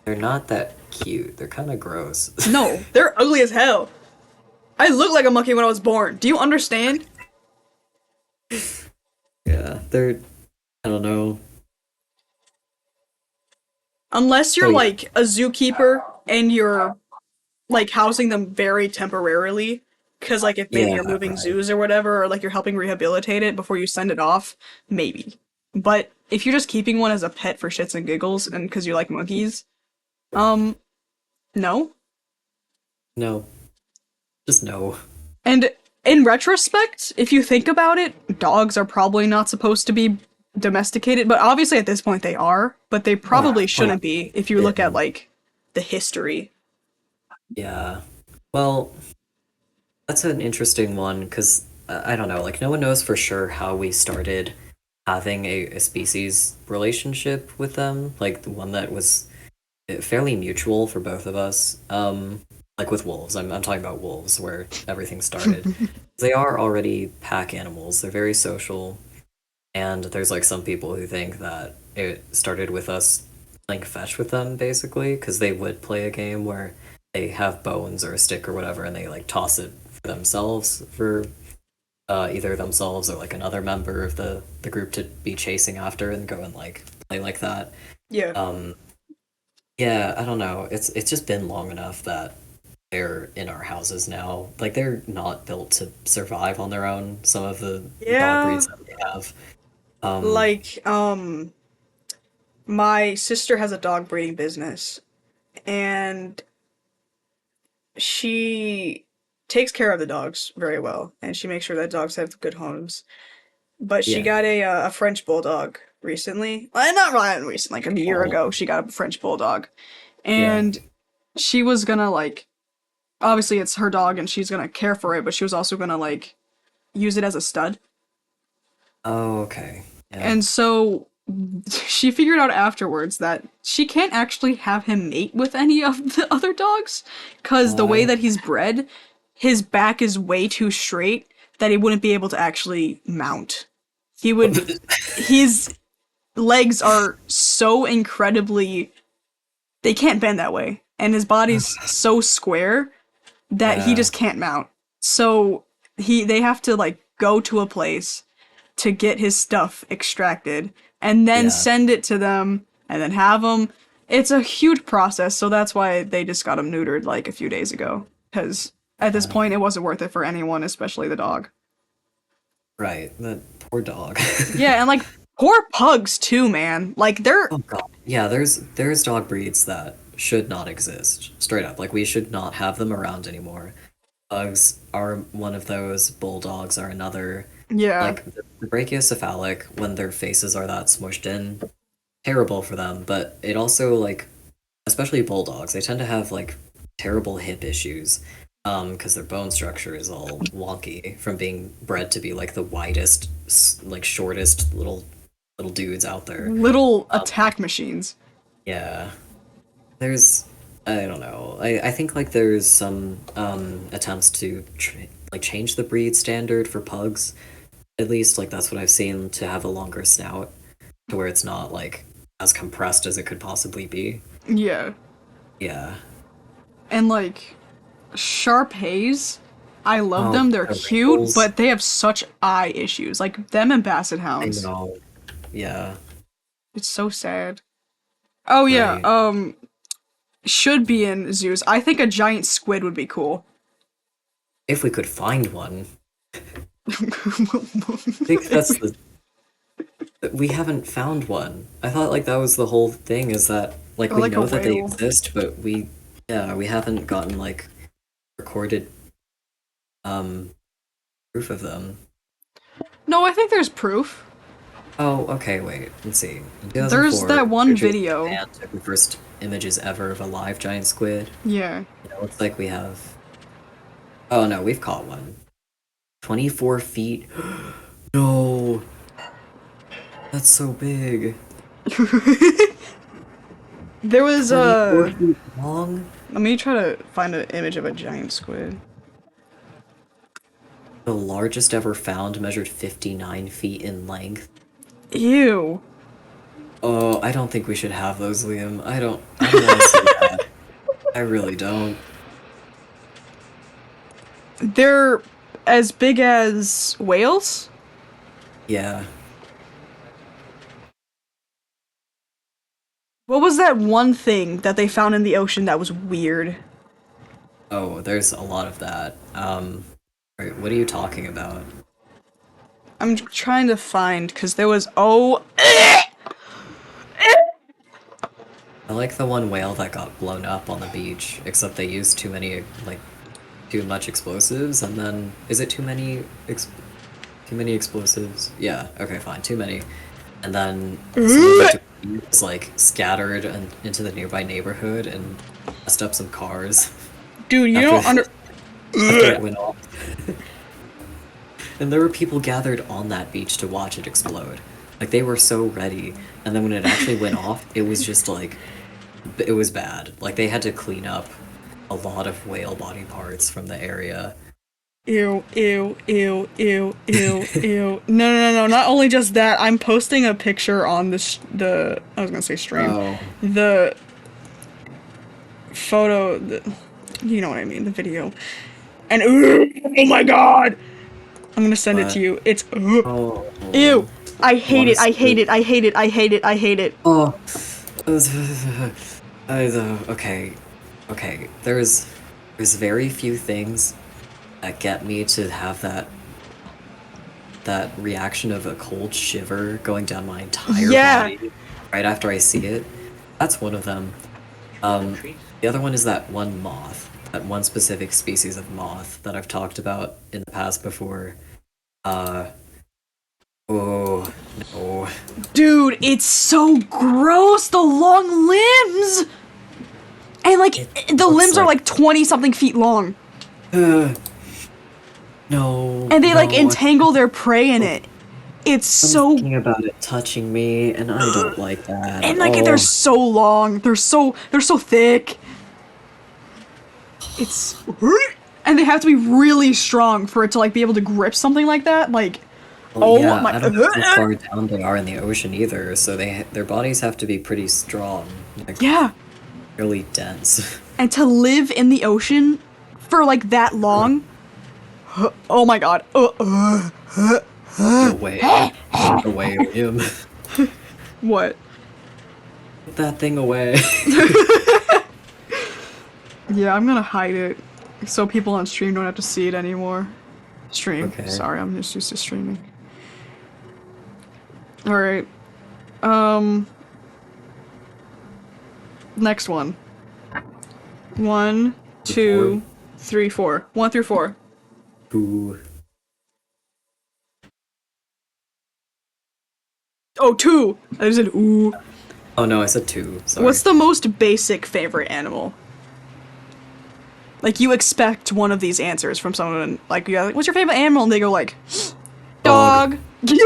they're not that cute. They're kind of gross. No, they're ugly as hell. I looked like a monkey when I was born. Do you understand? Yeah, they're I don't know. Unless So you're yeah, like a zookeeper and you're like housing them very temporarily, because like if maybe yeah, you're moving right. zoos or whatever, or like you're helping rehabilitate it before you send it off, maybe. But if you're just keeping one as a pet for shits and giggles and because you like monkeys, um, no. No, just no. And in retrospect, if you think about it, dogs are probably not supposed to be domesticated, but obviously at this point they are, but they Oh, probably oh, shouldn't be if you look at been. like the history. Yeah. Well, that's an interesting one because I don't know, like no one knows for sure how we started having a species relationship with them, like the one that was fairly mutual for both of us. Like with wolves, I'm talking about wolves where everything started. They are already pack animals. They're very social, and there's like some people who think that it started with us playing fetch with them basically because they would play a game where they have bones or a stick or whatever and they like toss it for themselves for either themselves or like another member of the group to be chasing after and go and like play like that. Yeah. um yeah, I don't know, it's just been long enough that they're in our houses now. Like they're not built to survive on their own, some of the dog Yeah. breeds that we have. um Like, my sister has a dog breeding business, and she takes care of the dogs very well, and she makes sure that dogs have good homes. But she yeah. got a French bulldog recently. Well, not really recently, like a year Oh, ago. She got a French bulldog, yeah. and she was gonna like obviously it's her dog and she's gonna care for it, but she was also gonna like use it as a stud. Oh, okay. Yeah. And so she figured out afterwards that she can't actually have him mate with any of the other dogs because the way Why? that he's bred, his back is way too straight that he wouldn't be able to actually mount. He would, he's legs are so incredibly, they can't bend that way, and his body's so square that he Yeah, just can't mount. So they have to like go to a place to get his stuff extracted and then yeah. send it to them and then have them. It's a huge process, so that's why they just got him neutered like a few days ago. Because at this point, it wasn't worth it for anyone, especially the dog. Right. That poor dog. Yeah, and like poor pugs too, man. Like they're Oh God. Yeah, there's dog breeds that should not exist. Straight up. Like we should not have them around anymore. Pugs are one of those, bulldogs are another. yeah, Like the brachiocephalic, when their faces are that smushed in, terrible for them, but it also like especially bulldogs, they tend to have like terrible hip issues. Because their bone structure is all wonky from being bred to be like the widest, like shortest little dudes out there. little attack machines. Yeah. There's, I don't know. I think like there's some attempts to like change the breed standard for pugs. At least like that's what I've seen, to have a longer snout, to where it's not like as compressed as it could possibly be. Yeah, Yeah. and like Sharp Haze. I love Oh, them. They're the cute, wrinkles. but they have such eye issues. Like them and Basset I Hounds. know. Yeah. It's so sad. Oh yeah, Right. should be in zoos. I think a giant squid would be cool. If we could find one. I think that's the we haven't found one. I thought like that was the whole thing, is that like Or we like a know that they whale. exist, but we haven't gotten like recorded um proof of them. No, I think there's proof. Oh, okay, wait. Let's see. In There's 2004, that one researchers in video. Japan took the first images ever of a live giant squid. Yeah. It looks like we have. Oh no, we've caught one. 24 feet. No, that's so big. There was 24 feet long? let me try to find an image of a giant squid. The largest ever found measured 59 feet in length. Ew. Oh, I don't think we should have those, Liam. I don't want to see that. I really don't. They're as big as whales? Yeah. What was that one thing that they found in the ocean that was weird? Oh, there's a lot of that. Wait, what are you talking about? I'm trying to find because there was oh I like the one whale that got blown up on the beach, except they used too many, like, too much explosives, and then, is it too many explosives? Yeah, okay, fine, too many. And then some of the debris was, like, scattered into the nearby neighborhood and messed up some cars dude, you after, don't under after it went off. And there were people gathered on that beach to watch it explode. Like, they were so ready, and then when it actually went off, it was just, like, it was bad. Like, they had to clean up a lot of whale body parts from the area. ew, ew, ew, ew, ew, ew. No. Not only just that, I'm posting a picture on the I was gonna say stream. Oh. The photo, you know what I mean, the video. And oh my god! I'm gonna send it to you. It's Oh. ew. I hate Wanna it. I see hate it? it. I hate it. I hate it. I hate it. Oh. Okay. Okay. There's very few things that get me to have that reaction of a cold shiver going down my entire Yeah. body right after I see it. That's one of them. The other one is that one moth, that one specific species of moth that I've talked about in the past before. Oh, no. Dude, it's so gross. The long limbs. And like the looks limbs are like- like 20 something feet long. No. And they like no, entangle their prey in it. It's I'm so thinking about it touching me, and I don't like that. and like Oh, they're so long. They're so thick. It's and they have to be really strong for it to like be able to grip something like that. Like Well, Oh yeah, my. I don't know how far down they are in the ocean either, so their bodies have to be pretty strong, like Yeah, really dense. and to live in the ocean for like that long. Oh my god. Get away. Get away, Liam. What? Get that thing away. Yeah, I'm gonna hide it so people on stream don't have to see it anymore. Stream. Okay. Sorry, I'm just used to streaming. Alright. Um, next one. One, Four. two, three, four. One through four. Ooh. Oh, two! I said ooh. Oh no, I said two. Sorry. What's the most basic favorite animal? Like, you expect one of these answers from someone, like, you're like, what's your favorite animal? And they go like, Dog. dog.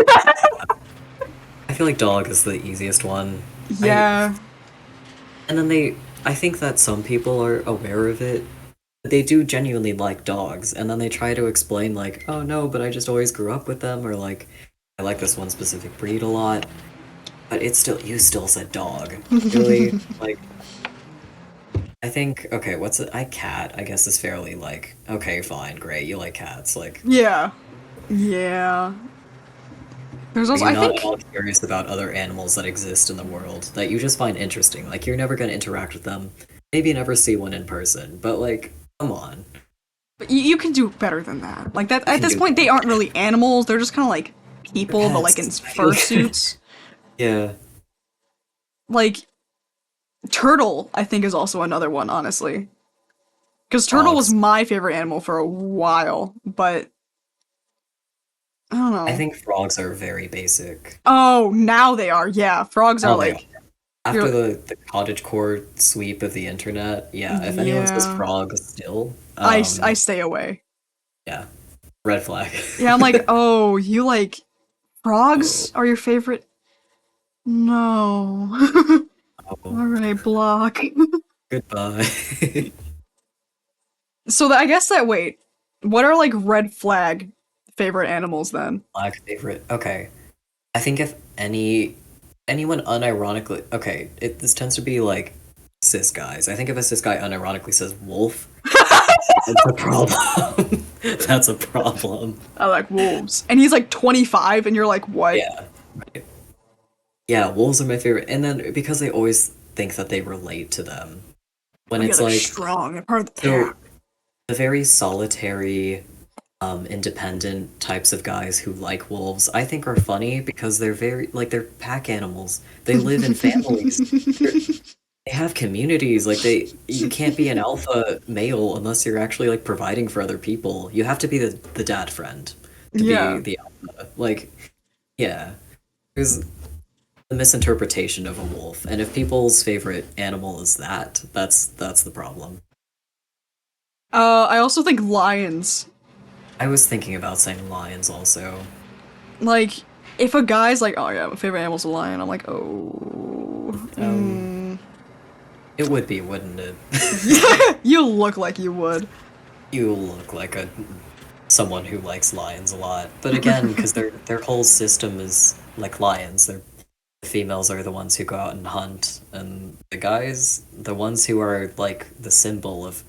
I feel like dog is the easiest one. Yeah. And then I think that some people are aware of it. They do genuinely like dogs, and then they try to explain like, oh no, but I just always grew up with them, or like, I like this one specific breed a lot. But you still said dog. Really? Like, I think, okay, cat, I guess is fairly like, okay, fine, great, you like cats, like, Yeah. Yeah. There's are also, you I not at think, all curious about other animals that exist in the world that you just find interesting? Like, you're never gonna interact with them, maybe never see one in person, but like, come on. but you can do better than that. Like, that, You at can this do point, they better. aren't really animals, they're just kind of like They're people, but like in pets. fursuits. Yeah. Like, turtle, I think, is also another one, honestly. Because turtle was Frogs. my favorite animal for a while, but I don't I know. think frogs are very basic. Oh, now they are. Yeah, frogs are Now they are. like After you're. the cottagecore sweep of the internet, yeah, if anyone says Yeah, frog still, I stay away. yeah, red flag. Yeah, I'm like, oh, you like Oh, frogs are your favorite? No. oh, All right, block. goodbye. So I guess that wait, what are like red flag favorite animals then? Black favorite. Okay. I think if anyone unironically, okay, this tends to be like cis guys. I think if a cis guy unironically says wolf, it's a problem. That's a problem. I like wolves, and he's like 25, and you're like, what? Yeah. Right. Yeah, wolves are my favorite. And then because they always think that they relate to them. When Oh yeah, it's they're like, strong. They're part of the so pack. the very solitary, independent types of guys who like wolves, I think are funny because they're very, like, they're pack animals. They live in families. They have communities. Like, you can't be an alpha male unless you're actually like providing for other people. You have to be the dad friend to be Yeah. the alpha. Like, yeah. There's the misinterpretation of a wolf, and if people's favorite animal is that's the problem. I also think lions. I was thinking about saying lions also. Like, if a guy's like, oh yeah, my favorite animal's a lion, I'm like, oh. Um, it would be, wouldn't it? You look like you would. You look like a someone who likes lions a lot. But again, because their whole system is like lions. The females are the ones who go out and hunt, and the guys, the ones who are like the symbol of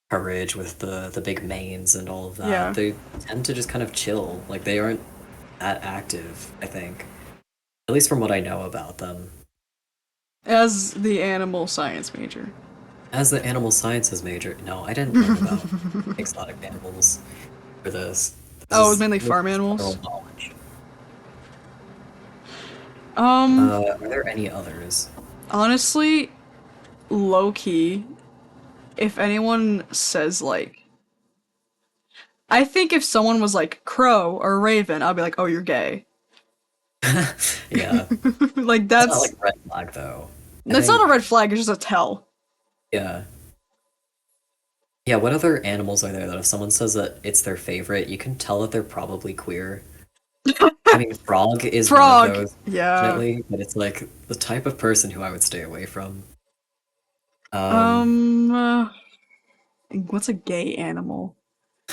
courage with the big manes and all of that, Yeah. they tend to just kind of chill. Like they aren't that active, I think. At least from what I know about them. As the animal science major. As the animal sciences major, no, I didn't learn about exotic animals for this. Oh, it was This mainly is farm general animals. knowledge. Um, Are there any others? honestly, low key, if anyone says like, I think if someone was like crow or raven, I'd be like, oh, you're gay. Yeah, Like that's not like that's a red flag though. I that's not a think, red flag. It's just a tell. yeah. Yeah, what other animals are there that if someone says that it's their favorite, you can tell that they're probably queer? I mean, frog is one of Frog. those, Yeah. definitely, but it's like the type of person who I would stay away from. Um, Um, what's a gay animal?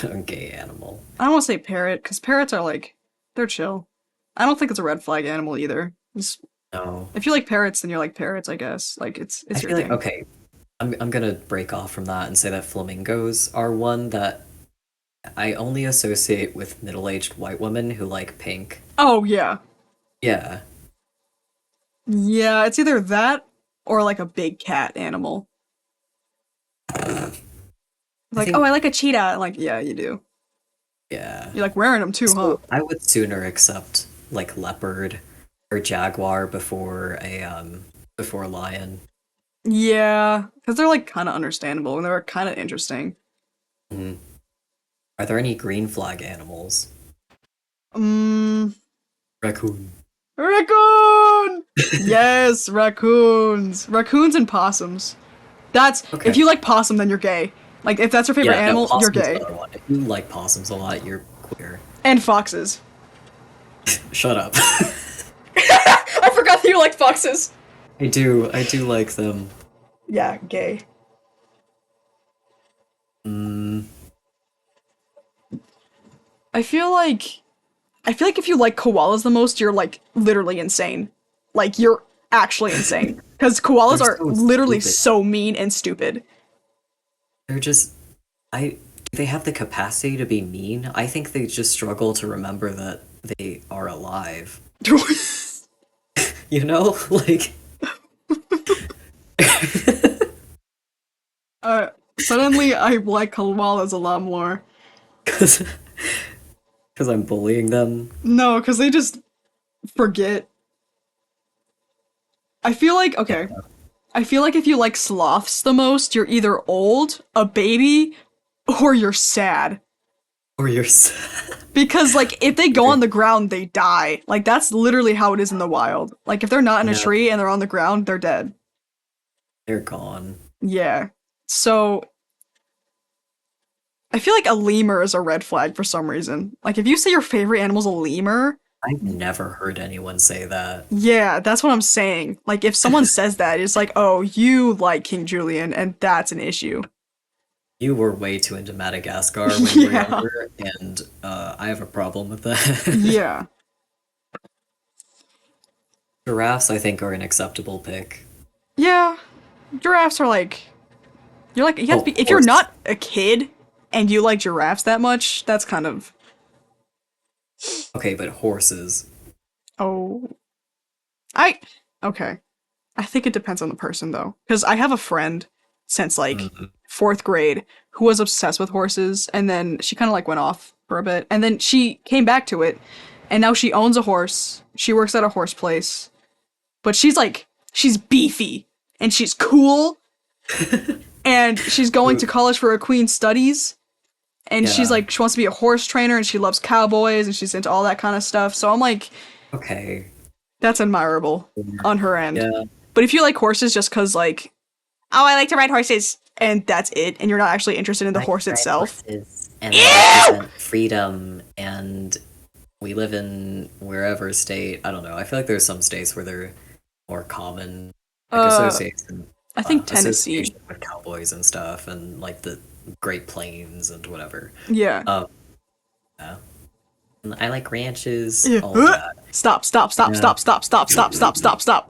a gay animal. I don't want to say parrot because parrots are like they're chill. I don't think it's a red flag animal either. No. If you like parrots, then you like parrots, I guess. Like I it's your feel like thing. okay, I'm gonna break off from that and say that flamingos are one that I only associate with middle-aged white women who like pink. Oh yeah. Yeah. Yeah, it's either that or like a big cat animal. I Like, oh, think I like a cheetah. Like, yeah, you do. yeah. You like wearing them too, huh? So I would sooner accept like leopard or jaguar before lion. Yeah, because they're like kind of understandable and they're kind of interesting. Mhm. Are there any green flag animals? Mm, Raccoon. raccoon! Yes, raccoons. Raccoons and possums. That's if Okay. you like possum, then you're gay. Like if that's your favorite Yeah, no, animal, you're possum's gay. another one. If you like possums a lot, you're queer. And foxes. Shut up. I forgot that you liked foxes. I do like them. Yeah, gay. Mm, I feel like I feel like if you like koalas the most, you're like literally insane. Like you're actually insane because they're koalas are so literally stupid. so mean and stupid. They're just I do they have the capacity to be mean? I think they just struggle to remember that they are alive. You know? Like Suddenly I like koalas a lot more. cuz cuz I'm bullying them. No, because they just forget. I feel like Yeah. okay. I feel like if you like sloths the most, you're either old, a baby, or you're sad. Or you're Because like if they go on the ground, they die. Like that's literally how it is in the wild. Like if they're not in a yeah, tree and they're on the ground, they're dead. they're gone. Yeah. So I feel like a lemur is a red flag for some reason. Like if you say your favorite animal's a lemur, I've never heard anyone say that. yeah, that's what I'm saying. Like if someone says that, it's like, oh, you like King Julian, and that's an issue. You were way too into Madagascar when you were Yeah. younger, and I have a problem with that. Yeah. Giraffes, I think, are an acceptable pick. Yeah. Giraffes are like you're like you have to Oh, be if you're horse. not a kid and you like giraffes that much, that's kind of Okay, but horses. oh I okay. I think it depends on the person though. Because I have a friend since like Mm, fourth grade who was obsessed with horses and then she kind of like went off for a bit and then she came back to it and now she owns a horse. She works at a horse place. But she's like, she's beefy and she's cool and she's going to college for her queen studies. And she's yeah. like, she wants to be a horse trainer and she loves cowboys and she's into all that kind of stuff. So I'm like, Okay. that's admirable on her end. Yeah. But if you like horses just because, like, oh, I like to ride horses, and that's it, and you're not actually interested in the I horse ride itself. horses, and they Ew! represent freedom, and we live in wherever state. I don't know. I feel like there's some states where they're more common, like Uh, I think Tennessee. association with cowboys and stuff, and like the Great Plains and whatever. Yeah. Um, yeah. And I like ranches, Yeah. all of that. Stop, stop, stop, Yeah. stop, stop, stop, stop, stop, stop, stop.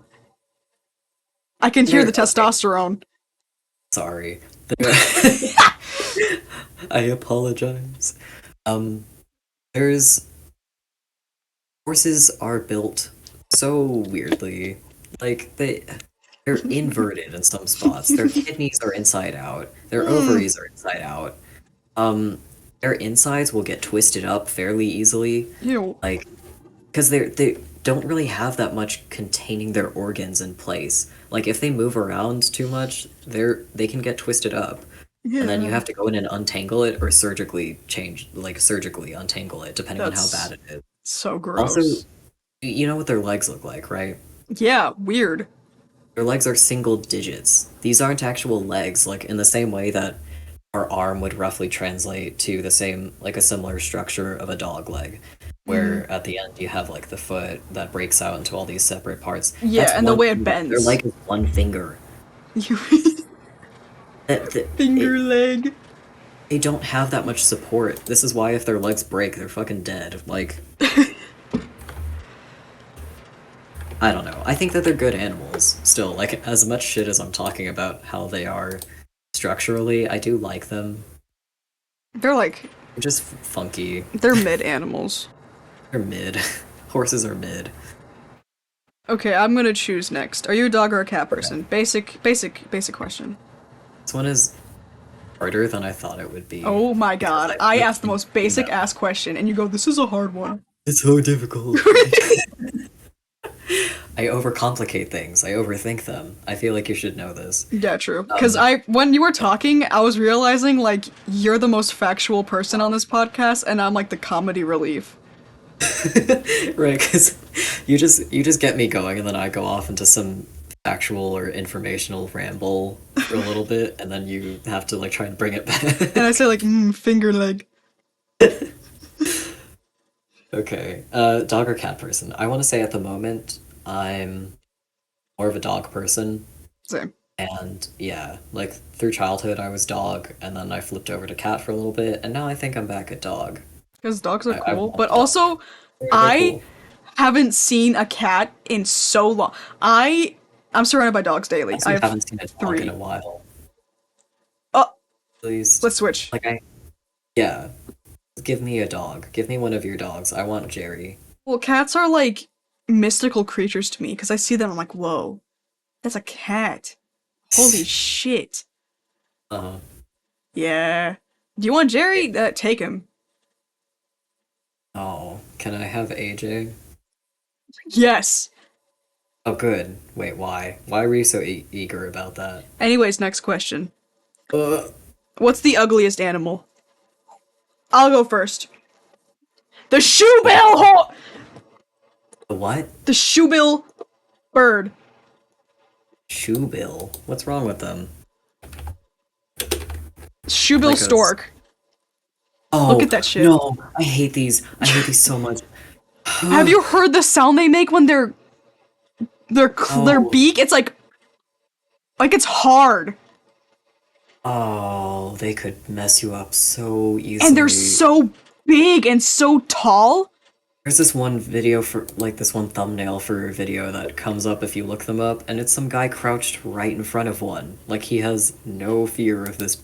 I can hear They're the okay. testosterone. Sorry. I apologize. Um, there's horses are built so weirdly. Like they're inverted in some spots. Their kidneys are inside out. Their Mm, ovaries are inside out. Um, their insides will get twisted up fairly easily. ew. Like because they don't really have that much containing their organs in place. Like if they move around too much, they can get twisted up. And then you Yeah. have to go in and untangle it or surgically untangle it, depending on how That's bad it is. so Also, gross. you know what their legs look like, right? Yeah, weird. Their legs are single digits. These aren't actual legs, like in the same way that our arm would roughly translate to the same, like a similar structure of a dog leg, Hmm. where at the end you have like the foot that breaks out into all these separate parts. Yeah, That's and the one way it finger. Their bends. leg is one finger. Finger leg. They don't have that much support. This is why if their legs break, they're fucking dead. Like, I don't know. I think that they're good animals still. Like as much shit as I'm talking about how they are structurally, I do like them. They're like They're just funky. they're mid animals. They're mid. Horses are mid. Okay, I'm gonna choose next. Are you a dog or a cat Okay. person? Basic question. This one is harder than I thought it would be. Oh my Because god. I asked the literally most basic know. ass question and you go, this is a hard one. It's so difficult. I overcomplicate things. I overthink them. I feel like you should know this. Yeah, true. Because Um, when you were talking, I was realizing, like, you're the most factual person on this podcast, and I'm, like, the comedy relief. right, because you just get me going, and then I go off into some factual or informational ramble for a little bit, and then you have to like try and bring it And I back. say, like, finger leg. Okay, dog or cat person? I want to say at the moment I'm more of a dog person, Same. and yeah, like through childhood I was dog, and then I flipped over to cat for a little bit, and now I think I'm back at dog. Because dogs are I cool. want But a dog. also, They're I cool. haven't seen a cat in so long. I'm surrounded by dogs daily. I Also, have haven't seen a dog in a three. while. Oh, At least, let's switch. like I yeah. Give me a dog. Give me one of your dogs. I want Jerry. Well, cats are, like, mystical creatures to me, because I see them, I'm like, whoa, that's a cat. Holy shit. Uh, Yeah. Do you want Jerry? Take him. oh, can I have AJ? Yes. Oh, good. Wait, why? Why were you so eager about that? Anyways, next question. Uh, What's the ugliest animal? I'll go first. The shoebill the what? The shoebill bird. Shoebill. What's wrong with them? Shoebill Like a. stork. Look Oh at that shit. no! I hate these. I hate these so much. Have you heard the sound they make when their Oh, beak? It's like it's hard. oh, they could mess you up so And they're easily. so big and so tall. There's this one video for, like, this one thumbnail for a video that comes up if you look them up, and it's some guy crouched right in front of one. Like, he has no fear of this.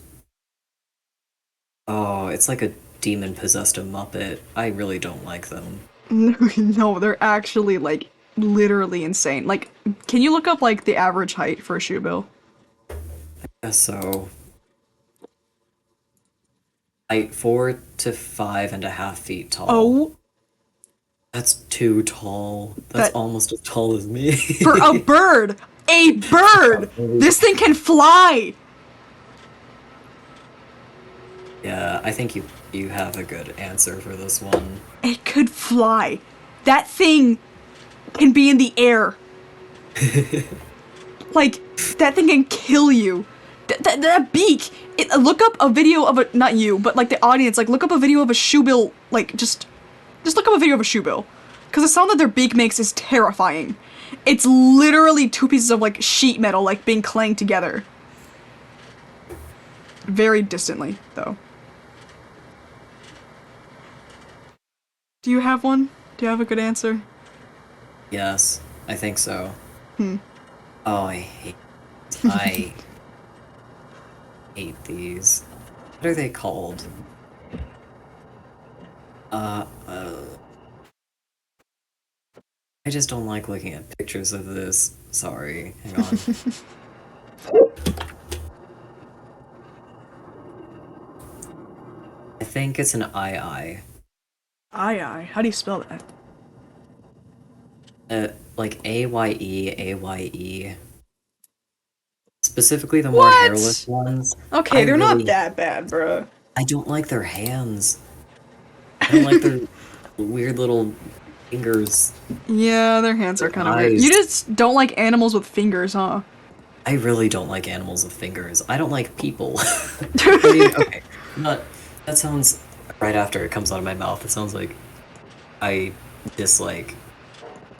Oh, it's like a demon possessed a Muppet. I really don't like them. No, they're actually like literally insane. Like, can you look up like the average height for a shoebill? Guess so. Like, 4 to 5.5 feet tall. Oh, That's too tall. That's that almost as tall as me. for a bird, a bird. This thing can fly. Yeah, I think you have a good answer for this one. It could fly. That thing can be in the air. Like, that thing can kill you. That beak. Look up a video of a, not you, but like the audience, like look up a video of a shoebill, like just look up a video of a shoebill. Because the sound that their beak makes is terrifying. It's literally two pieces of like sheet metal like being clanged together. Very distantly, though. Do you have one? Do you have a good answer? Yes, I think so. Hmm. Oh, I hate these. What are they called? Uh, uh, I just don't like looking at pictures of this. Sorry, hang on. I think it's an I. Aye. How do you spell that? Like Aye. Specifically the more hairless What? ones. Okay, I they're not really, that bad, bruh. I don't like their hands. I don't like their weird little fingers, Yeah, their hands are their kind of weird. You eyes. just don't like animals with fingers, huh? I really don't like animals with fingers. I don't like people. I mean, okay, not that sounds right after it comes out of my mouth. It sounds like I dislike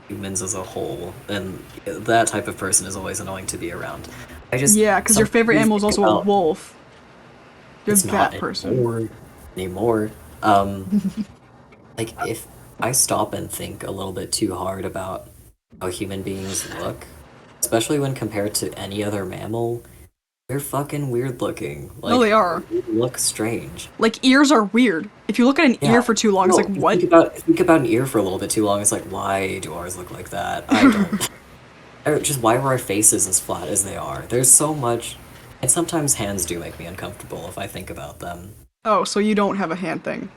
humans as a whole, and that type of person is always annoying to be around. I just Yeah, because your favorite sometimes animal is think also a about wolf. You're it's not that person. anymore. Like if I stop and think a little bit too hard about how human beings look, especially when compared to any other mammal. They're fucking weird looking. No, they Like, are. they look strange. Like, ears are weird. If you look at an ear Yeah. for too long, it's like, No, what? think about an ear for a little bit too long. It's like, why do ours look like that? I don't. Or just why were our faces as flat as they are? There's so much, and sometimes hands do make me uncomfortable if I think about them. Oh, so you don't have a hand thing.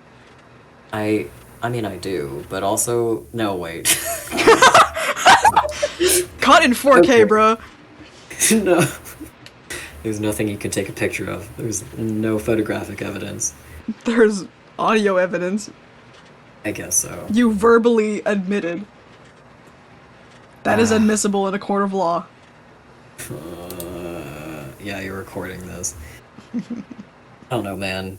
I, I mean, I do, but also, no, wait. Caught in 4K, Okay. bruh. No. There's nothing you can take a picture of. There's no photographic evidence. There's audio evidence. I guess so. You verbally admitted. That is Ah, admissible in a court of law. yeah, you're recording this. I don't know, man.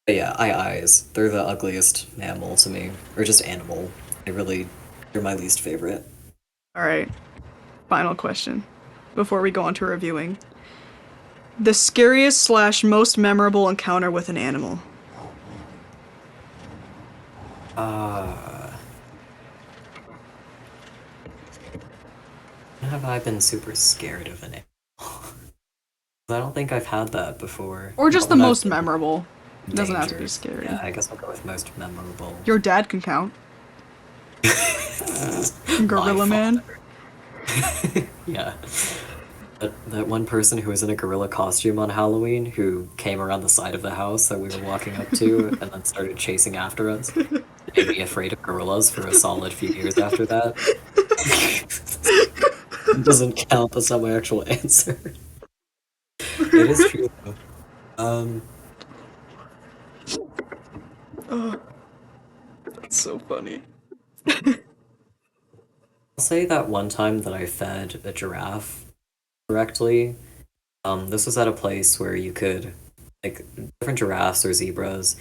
But yeah, eyes. They're the ugliest mammal to me. Or just animal. They're my least favorite. Alright, final question. Before we go on to reviewing. The scariest slash most memorable encounter with an animal. Uh, when have I been super scared of an animal? I don't think I've had that before. Or just Not the when I've most been memorable. It in doesn't have to be danger. scary. Yeah, I guess I'll go with most memorable. Your dad can count. My Gorilla Man. father. Yeah. That one person who was in a gorilla costume on Halloween who came around the side of the house that we were walking up to and then started chasing after us. Made me afraid of gorillas for a solid few years after that. It doesn't count, that's not my actual answer. It is true though. Um, Oh, that's so funny. I'll say that one time that I fed a giraffe correctly. This was at a place where you could, like, different giraffes or zebras,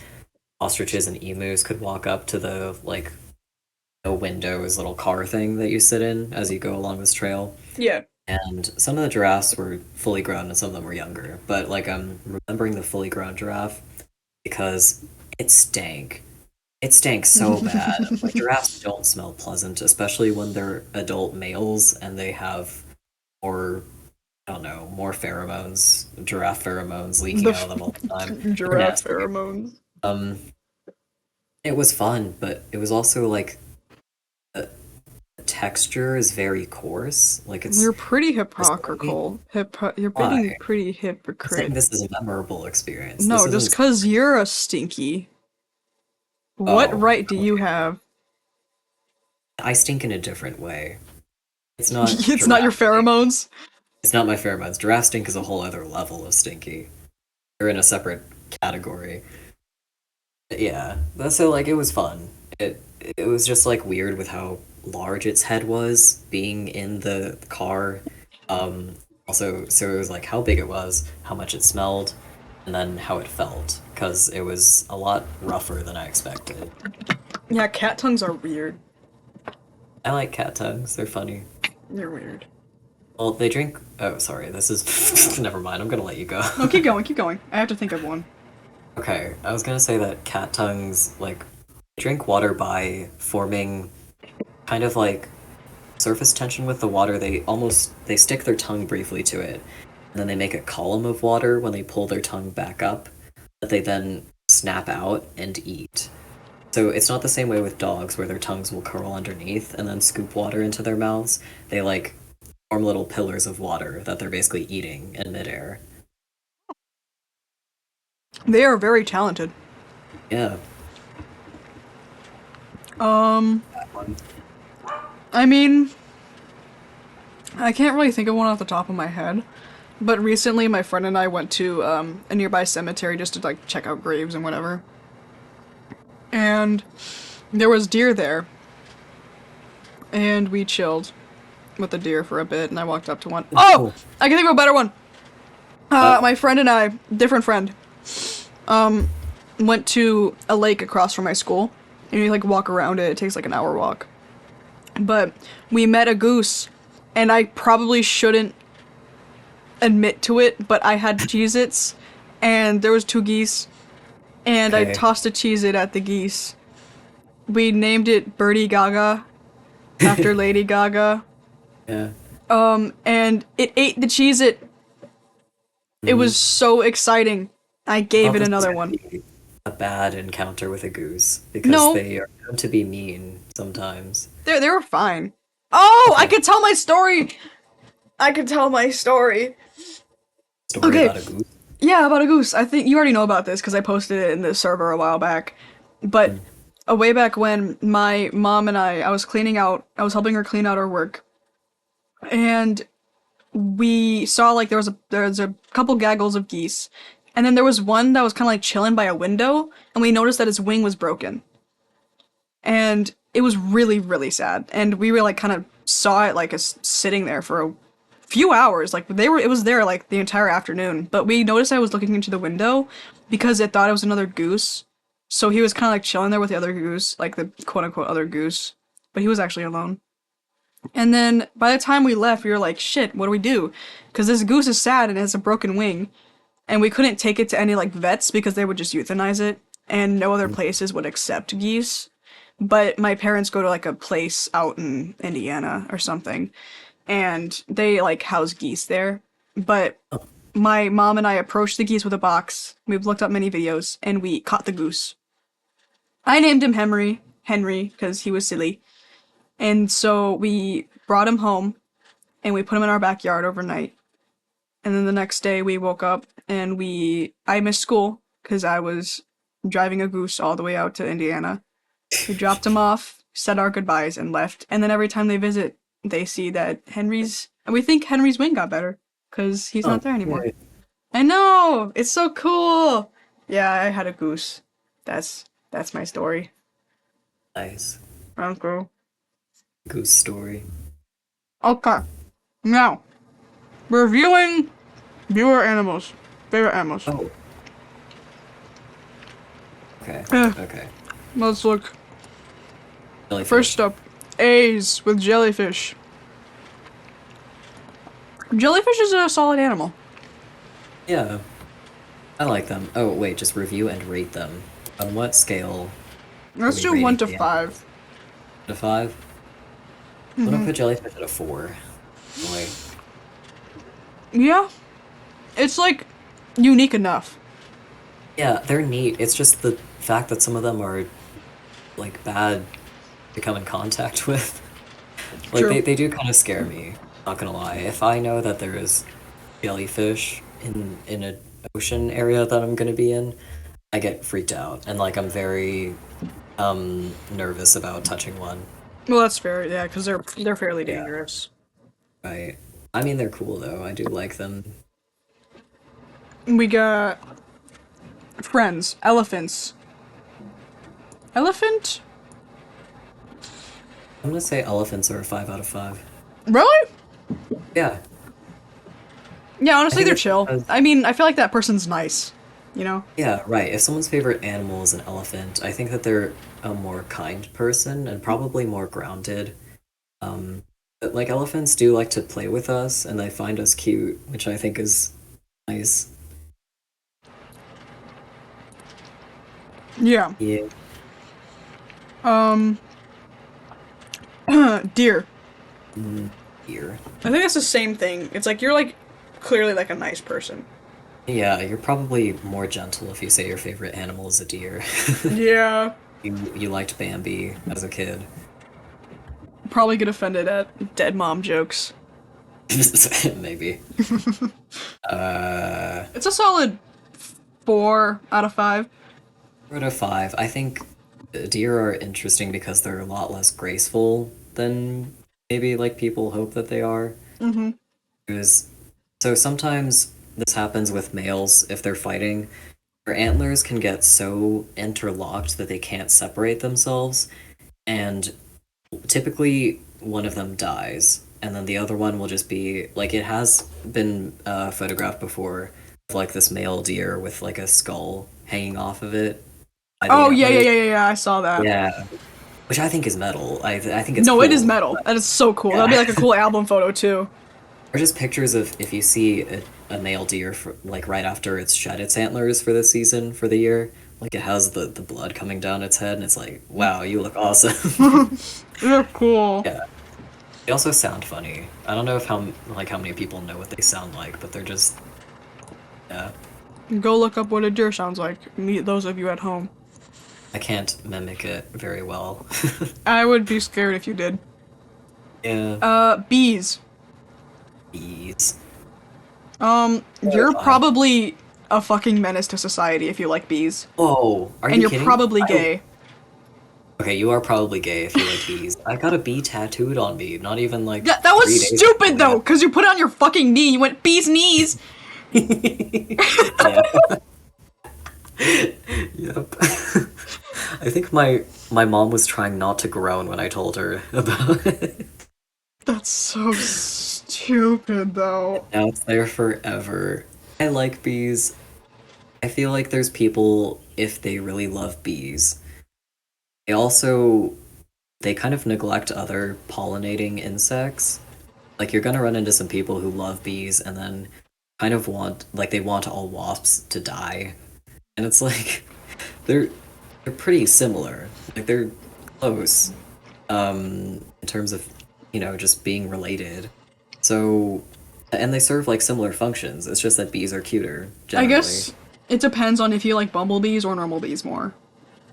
ostriches and emus could walk up to the, like, no windows little car thing that you sit in as you go along this trail. Yeah. And some of the giraffes were fully grown and some of them were younger. But, like, I'm remembering the fully grown giraffe because it stank. It stank so bad. Like, giraffes don't smell pleasant, especially when they're adult males and they have more, I don't know, more pheromones, giraffe pheromones leaking The out of them all the time. They're giraffe nasty. pheromones. Um, it was fun, but it was also like the texture is very coarse. Like You're pretty viscerally. hypocritical. You're being Why? pretty I'm saying hypocrite. this is a memorable experience. This No, just isn't. cause you're a stinky. What Oh, right do you okay. have? I stink in a different way. It's not It's not your giraffe stink. pheromones? It's not my pheromones. Giraffe stink is a whole other level of stinky. They're in a separate category. But yeah, so like it was fun. It was just like weird with how large its head was being in the car. Also, so it was like how big it was, how much it smelled, and then how it felt because it was a lot rougher than I expected. Yeah, cat tongues are weird. I like cat tongues. They're funny. They're weird. Well, they drink. Oh, sorry. This is. Never mind. I'm gonna let you go. No, keep going, keep going. I have to think of one. Okay, I was gonna say that cat tongues like drink water by forming kind of like surface tension with the water. They stick their tongue briefly to it, and then they make a column of water when they pull their tongue back up that they then snap out and eat. So it's not the same way with dogs where their tongues will curl underneath and then scoop water into their mouths. They like form little pillars of water that they're basically eating in midair. They are very talented. Yeah. Um, I mean, I can't really think of one off the top of my head, but recently my friend and I went to a nearby cemetery just to like check out graves and whatever. And there was deer there, and we chilled with the deer for a bit, and I walked up to one. Oh, Cool. I can think of a better one. Uh, My friend and I, different friend, went to a lake across from my school, and you like walk around it. It takes like an hour walk. But we met a goose, and I probably shouldn't admit to it, but I had Cheez-Its, and there was two geese, and I okay. tossed a Cheez-It at the geese. We named it Birdie Gaga, after Lady Gaga. Yeah. And it ate the cheese. It Mm. was so exciting. I I gave thought it this was another gonna one. be a bad encounter with a goose because No, they are known to be mean sometimes. they were fine. Oh, I Okay, could tell my story. I could tell my story. story Okay, about a goose. yeah, about a goose. I think you already know about this because I posted it in the server a while back. But Mm. way back when my mom and I was cleaning out, I was helping her clean out her work, and we saw like there was a couple gaggles of geese, and then there was one that was kind of like chilling by a window, and we noticed that its wing was broken, and it was really really sad, and we were like kind of saw it like sitting there for a few hours, like it was there like the entire afternoon, but we noticed I was looking into the window because it thought it was another goose, so he was kind of like chilling there with the other goose, like the quote unquote other goose, but he was actually alone. And then by the time we left, we were like, shit, what do we do? Because this goose is sad and it has a broken wing. And we couldn't take it to any like vets because they would just euthanize it. And no other places would accept geese. But my parents go to like a place out in Indiana or something. And they like house geese there. But my mom and I approached the geese with a box. We've looked up many videos and we caught the goose. I named him Henry, because he was silly. And so we brought him home and we put him in our backyard overnight. And then the next day we woke up and I missed school because I was driving a goose all the way out to Indiana. We dropped him off, said our goodbyes, and left. And then every time they visit, they see that and we think Henry's wing got better because he's Oh, not there anymore. right. I know! It's so cool! Yeah, I had a goose. That's my story. Nice. Okay. Goose story. Okay. Now, reviewing viewer animals. Favorite animals. Oh, okay. Eh, Okay. let's look. Jellyfish. First up, A's with jellyfish. Jellyfish is a solid animal. Yeah, I like them. Oh, wait, just review and rate them. On what scale are Let's we do 1 rating to the animal? 5. To 5? I'm gonna put jellyfish at a 4. Boy. Yeah, it's like unique enough. Yeah, they're neat. It's just the fact that some of them are like bad to come in contact with. Like True. they do kind of scare me, not gonna lie. If I know that there is jellyfish in an ocean area that I'm gonna be in, I get freaked out and like I'm very nervous about touching one. Well, that's fair. Yeah, because they're fairly Yeah, dangerous. right. I mean they're cool though. I do like them. We got friends, elephants. Elephant? I'm gonna say elephants are a 5 out of 5. Really? Yeah, Yeah, I honestly, think they're it's chill. because I mean, I feel like that person's nice. You know? yeah, right. If someone's favorite animal is an elephant, I think that they're a more kind person and probably more grounded. But like elephants do like to play with us and they find us cute, which I think is nice. Yeah. Yeah. Um, deer. Mm, here. I think it's the same thing. It's like you're like clearly like a nice person. Yeah, you're probably more gentle if you say your favorite animal is a deer. Yeah. You liked Bambi as a kid. Probably get offended at dead mom jokes. Maybe. Uh, It's a solid 4 out of 5. 4 out of 5. I think deer are interesting because they're a lot less graceful than maybe like people hope that they are. Mm-hmm. Because so sometimes this happens with males if they're fighting. Their antlers can get so interlocked that they can't separate themselves, and typically one of them dies, and then the other one will just be like it has been photographed before, of, like this male deer with like a skull hanging off of it by the Oh yeah, yeah, antlers. yeah, yeah, yeah. I saw that. Yeah, which I think is metal. I think it's No, it is cool. metal. That is so cool. That'd be Yeah. like a cool album photo too. Or just pictures of if you see a male deer for, like right after it's shed its antlers for the season for the year, like it has the blood coming down its head, and it's like, wow, you look awesome. They're cool. Yeah. They also sound funny. I don't know if how many people know what they sound like, but they're just yeah. Go look up what a deer sounds like. Meet those of you at home. I can't mimic it very well. I would be scared if you did. Yeah. Bees. Bees. You're Terrifying. probably a fucking menace to society if you like bees. Whoa, are And you you're kidding? probably gay. Okay, you are probably gay if you like bees. I got a bee tattooed on me, not even like That was 3 days ago. stupid though, because you put it on your fucking knee. You went bee's knees. Yeah. Yep. I think my mom was trying not to groan when I told her about it. That's so stupid though. Now it's there forever. I like bees. I feel like there's people, if they really love bees, they also they kind of neglect other pollinating insects. Like you're gonna run into some people who love bees and then kind of want like they want all wasps to die. And it's like they're they're pretty similar. Like they're close in terms of, just being related. So and they serve like similar functions. It's just that bees are cuter I generally. guess it depends on if you like bumblebees or normal bees more.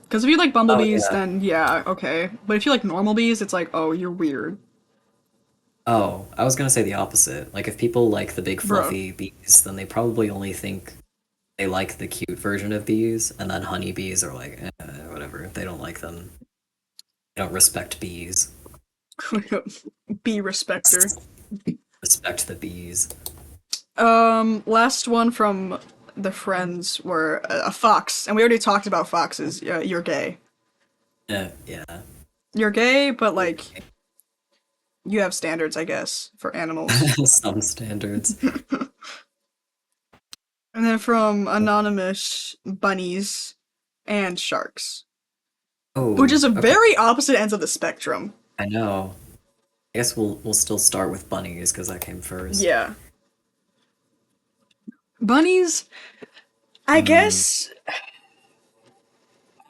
Because if you like Oh bumblebees, yeah. then yeah, okay. But if you like normal bees, it's like, oh, you're weird. Oh, I was gonna say the opposite. Like if people like the big Bro. fluffy bees, then they probably only think they like the cute version of bees, and then honeybees are like, whatever. They don't like them. They don't respect bees. Bee respector. Respect the bees. Last one from the friends were a fox, and we already talked about foxes. You're gay. Yeah. You're gay, but like you have standards, I guess, for animals. Some standards. And then from anonymous, bunnies and sharks, which Oh, is a okay. very opposite ends of the spectrum. I know. I guess we'll still start with bunnies because that came first. Yeah. Bunnies, I Hmm. guess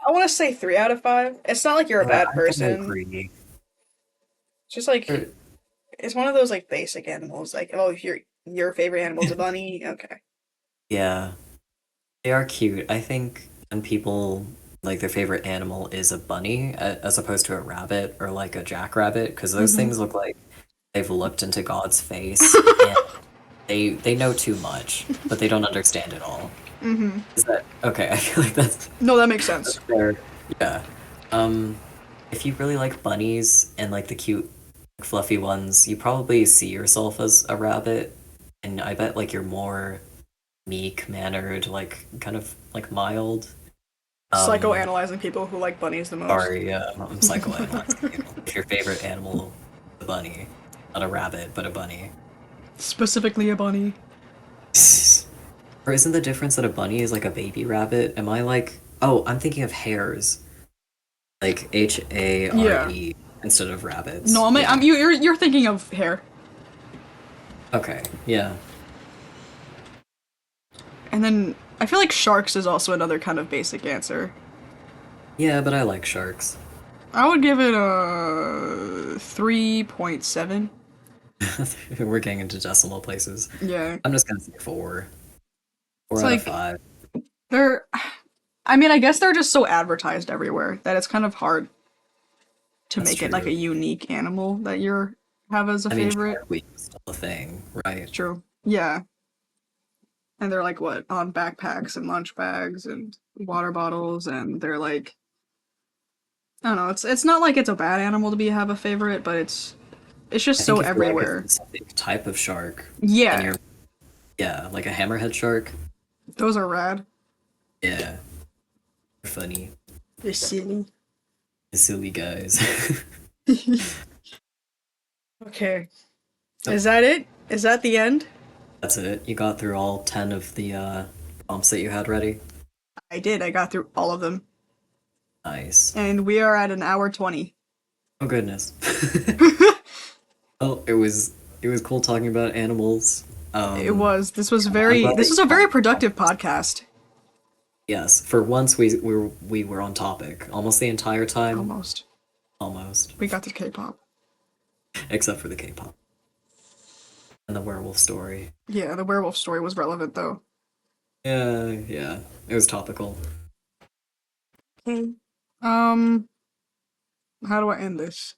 I want to say 3 out of 5. It's not like you're a Yeah, bad I'm gonna person. agree. It's just like They're- it's one of those like basic animals. Like, oh, if your favorite animal's a bunny, okay. Yeah, they are cute. I think when people like their favorite animal is a bunny as opposed to a rabbit or like a jackrabbit, because those Hmm. things look like they've looked into God's face and they know too much, but they don't understand it all. Hmm. Is that okay? I feel like No, that makes that's sense. fair. Yeah. Um, if you really like bunnies and like the cute, fluffy ones, you probably see yourself as a rabbit, and I bet like you're more meek-mannered, like kind of like mild. Um, Psychoanalyzing people who like bunnies the most. sorry, I'm psychoanalyzing you. If your favorite animal is a bunny, not a rabbit, but a bunny. Specifically a bunny. Or isn't the difference that a bunny is like a baby rabbit? Am I like, oh, I'm thinking of hares, like Yeah. Hare instead of No, rabbits. I'm, Yeah. I'm you're thinking of hair. Okay. Yeah. And then I feel like sharks is also another kind of basic answer. Yeah, but I like sharks. I would give it a 3.7. We're getting into decimal places. Yeah. I'm just gonna say four. It's Four out of like five. they're I mean, I guess they're just so advertised everywhere that it's kind of hard to That's make it like a true. unique animal that you have as a I mean, favorite. Shark Week is still a thing, right? It's true. Yeah. And they're like what, on backpacks and lunch bags and water bottles and they're like I don't know, it's not like it's a bad animal to be have a favorite, but it's I just so think if you're like a everywhere. specific type of shark, then Yeah. you're yeah, like a hammerhead shark. Those are rad. Yeah, funny, They're silly. silly guys. Okay. Yep, Is that it? Is that the end? that's it. You got through all 10 of the prompts that you had ready. I did. I got through all of them. Nice. And we are at an hour 20. Oh goodness. Well, it was cool talking about animals. It Um, was. This was I'm very. glad that This you was a found very it fun. productive podcast. Yes, for once we were on topic almost the entire time. Almost. Almost. We got to K-pop. except for the K-pop and the werewolf story. Yeah, the werewolf story was relevant though. Yeah, yeah, it was topical. Okay. Um, how do I end this?